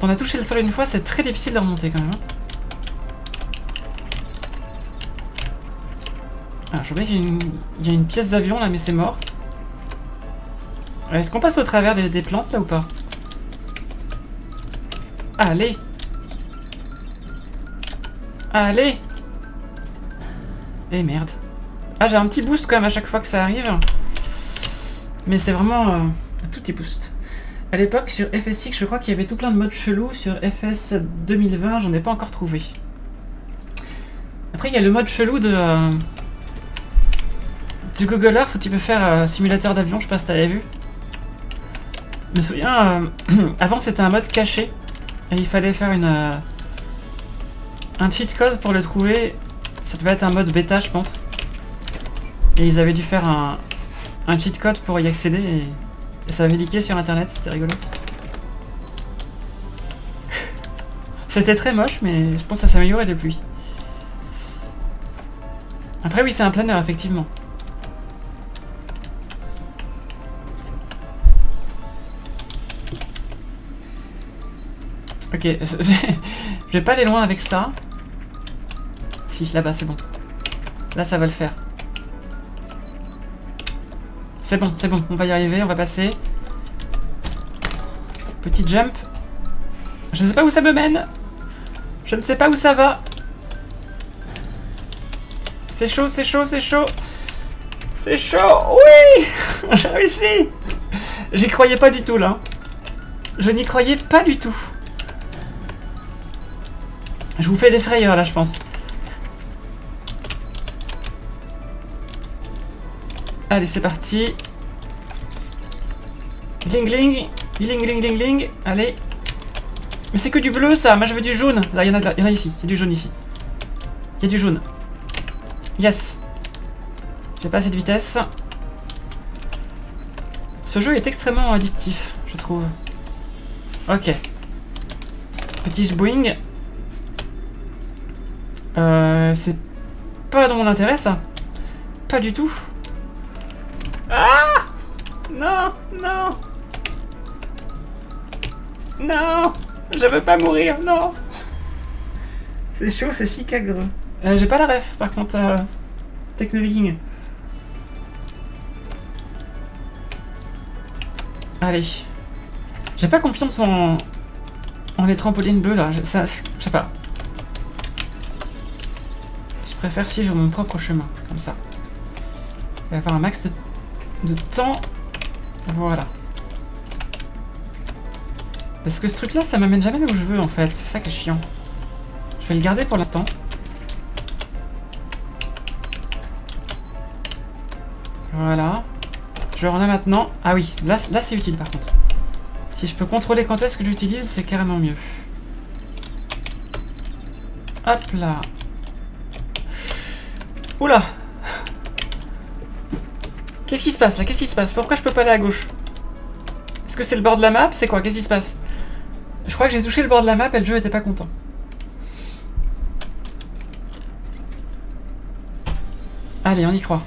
Quand on a touché le sol une fois, c'est très difficile de remonter quand même. Ah, je vois qu'il y a une pièce d'avion là, mais c'est mort. Est-ce qu'on passe au travers des plantes là ou pas? Allez! Allez! Eh merde. Ah, j'ai un petit boost quand même à chaque fois que ça arrive. Mais c'est vraiment un tout petit boost. À l'époque, sur FSX, je crois qu'il y avait tout plein de modes chelous. Sur FS 2020, j'en ai pas encore trouvé. Après, il y a le mode chelou du Google Earth où tu peux faire simulateur d'avion, je sais pas si t'avais vu. Je me souviens, avant c'était un mode caché. Et il fallait faire un cheat code pour le trouver. Ça devait être un mode bêta, je pense. Et ils avaient dû faire un cheat code pour y accéder. Et ça avait leaké sur internet, c'était rigolo. C'était très moche, mais je pense que ça s'améliorait depuis. Après oui, c'est un planeur, effectivement. Ok, je vais pas aller loin avec ça. Si, là-bas, c'est bon. Là, ça va le faire. C'est bon, on va y arriver, on va passer. Petit jump. Je ne sais pas où ça me mène. Je ne sais pas où ça va. C'est chaud, c'est chaud, c'est chaud. C'est chaud, oui. J'ai réussi. J'y croyais pas du tout, là. Je n'y croyais pas du tout. Je vous fais des frayeurs, là, je pense. Allez, c'est parti. Gling gling. Gling gling gling gling. Allez. Mais c'est que du bleu, ça. Moi, je veux du jaune. Là, il y en a ici. Il y a du jaune ici. Il y a du jaune. Yes. J'ai pas assez de vitesse. Ce jeu est extrêmement addictif, je trouve. Ok. Petit swing. C'est pas dans mon intérêt, ça. Pas du tout. Ah! Non, non. Non. Je veux pas mourir, non. C'est chaud, c'est Chicago. J'ai pas la ref, par contre. Techno-Viking. Allez. J'ai pas confiance en les trampolines bleues, là. Je sais pas. Je préfère suivre mon propre chemin, comme ça. Il va y avoir un max de temps. Voilà. Parce que ce truc-là, ça m'amène jamais là où je veux, en fait. C'est ça qui est chiant. Je vais le garder pour l'instant. Voilà. Je le remets maintenant. Ah oui, là c'est utile, par contre. Si je peux contrôler quand est-ce que j'utilise, c'est carrément mieux. Hop là. Oula. Qu'est-ce qui se passe là? Qu'est-ce qui se passe? Pourquoi je peux pas aller à gauche? Est-ce que c'est le bord de la map? C'est quoi? Qu'est-ce qui se passe? Je crois que j'ai touché le bord de la map et le jeu était pas content. Allez, on y croit.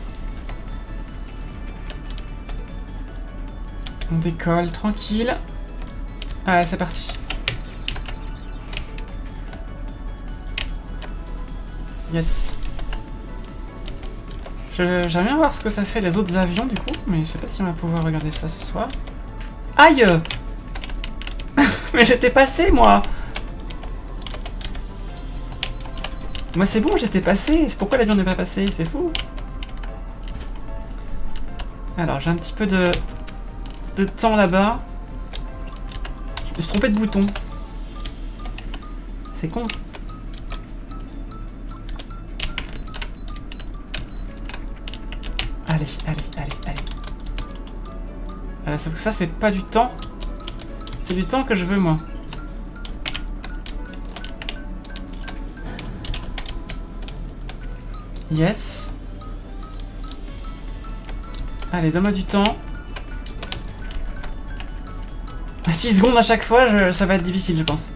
On décolle, tranquille. Allez, c'est parti. Yes. J'aimerais bien voir ce que ça fait les autres avions du coup, mais je sais pas si on va pouvoir regarder ça ce soir. Aïe. Mais j'étais passé, moi. Moi c'est bon, j'étais passé. Pourquoi l'avion n'est pas passé? C'est fou. Alors j'ai un petit peu de temps là-bas. Je me suis trompé de bouton. C'est con. Allez, allez, allez, allez. Sauf que ça, c'est pas du temps. C'est du temps que je veux, moi. Yes. Allez, donne-moi du temps. 6 secondes à chaque fois, ça va être difficile, je pense.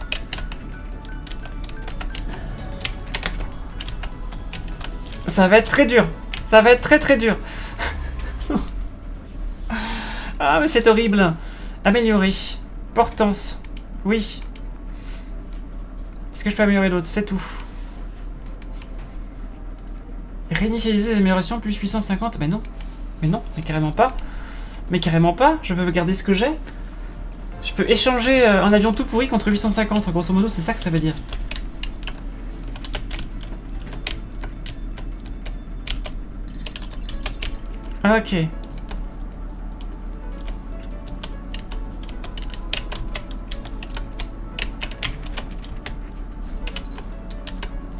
Ça va être très dur. Ça va être très très dur. Ah, mais c'est horrible. Améliorer. Portance. Oui. Est-ce que je peux améliorer d'autres? C'est tout. Réinitialiser les améliorations plus 850. Mais non. Mais non. Mais carrément pas. Mais carrément pas. Je veux garder ce que j'ai. Je peux échanger un avion tout pourri contre 850. Grosso modo, c'est ça que ça veut dire. Ok.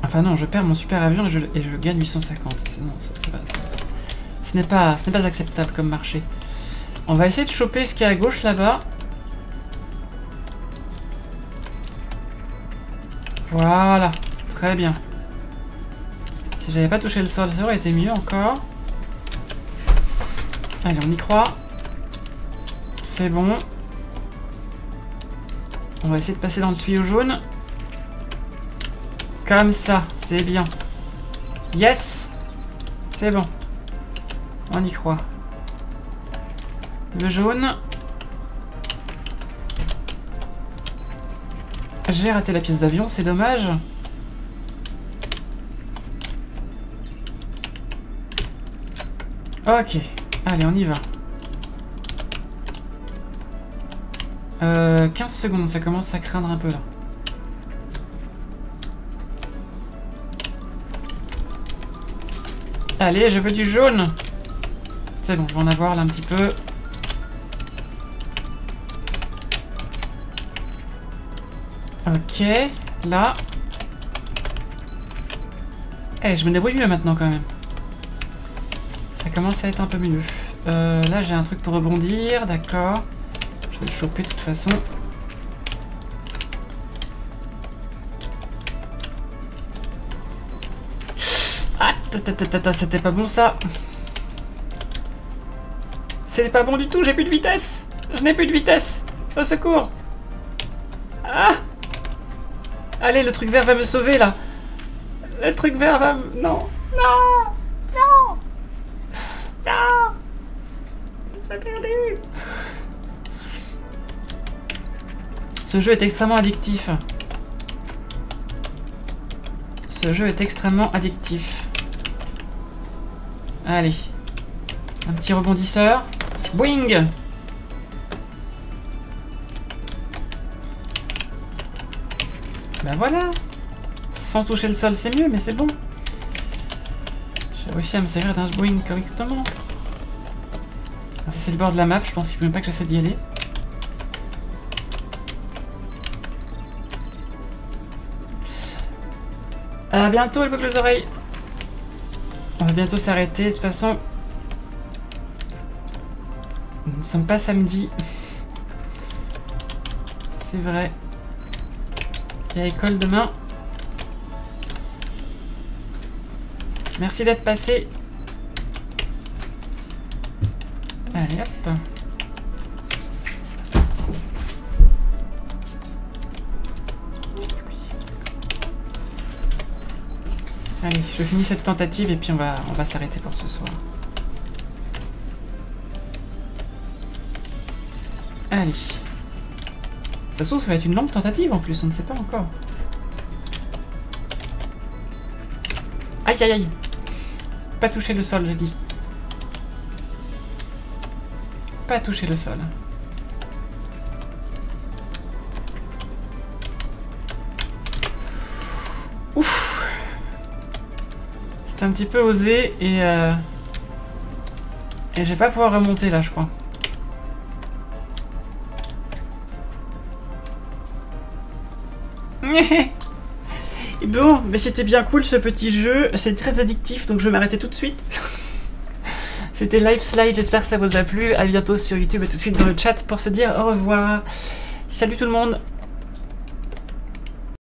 Enfin non, je perds mon super avion et je gagne 850. Non, ce n'est pas acceptable comme marché. On va essayer de choper ce qu'il y a à gauche là-bas. Voilà, très bien. Si j'avais pas touché le sol, ça aurait été mieux encore. Allez, on y croit. C'est bon. On va essayer de passer dans le tuyau jaune. Comme ça, c'est bien. Yes! C'est bon. On y croit. Le jaune. J'ai raté la pièce d'avion, c'est dommage. Ok. Allez, on y va. 15 secondes, ça commence à craindre un peu là. Allez, je veux du jaune. C'est bon, je vais en avoir là un petit peu. Ok, là. Eh, je me débrouille mieux maintenant quand même. Ça commence à être un peu mieux. Là, j'ai un truc pour rebondir, d'accord. Je vais le choper de toute façon. Ah, c'était pas bon ça. C'était pas bon du tout, j'ai plus de vitesse. Je n'ai plus de vitesse. Au secours. Ah. Allez, le truc vert va me sauver là. Le truc vert va me... Non. Non. Non. Non. J'ai perdu. Ce jeu est extrêmement addictif. Ce jeu est extrêmement addictif. Allez. Un petit rebondisseur. Boing. Ben voilà. Sans toucher le sol, c'est mieux, mais c'est bon. J'ai réussi à me servir d'un boing correctement. Ça, c'est le bord de la map. Je pense qu'il ne faut même pas que j'essaie d'y aller. À bientôt, les boucles aux oreilles. On va bientôt s'arrêter. De toute façon, nous ne sommes pas samedi. C'est vrai. Il y a école demain. Merci d'être passé. Allez, hop. Allez, je finis cette tentative et puis on va s'arrêter pour ce soir. Allez. Ça se trouve, ça va être une longue tentative en plus, on ne sait pas encore. Aïe aïe aïe. Pas toucher le sol, j'ai dit. Pas toucher le sol. Ouf. C'est un petit peu osé et je vais pas pouvoir remonter là, je crois. Bon, mais c'était bien cool ce petit jeu, c'est très addictif donc je vais m'arrêter tout de suite. C'était Live Slide, j'espère que ça vous a plu, à bientôt sur YouTube et tout de suite dans le chat pour se dire au revoir. Salut tout le monde.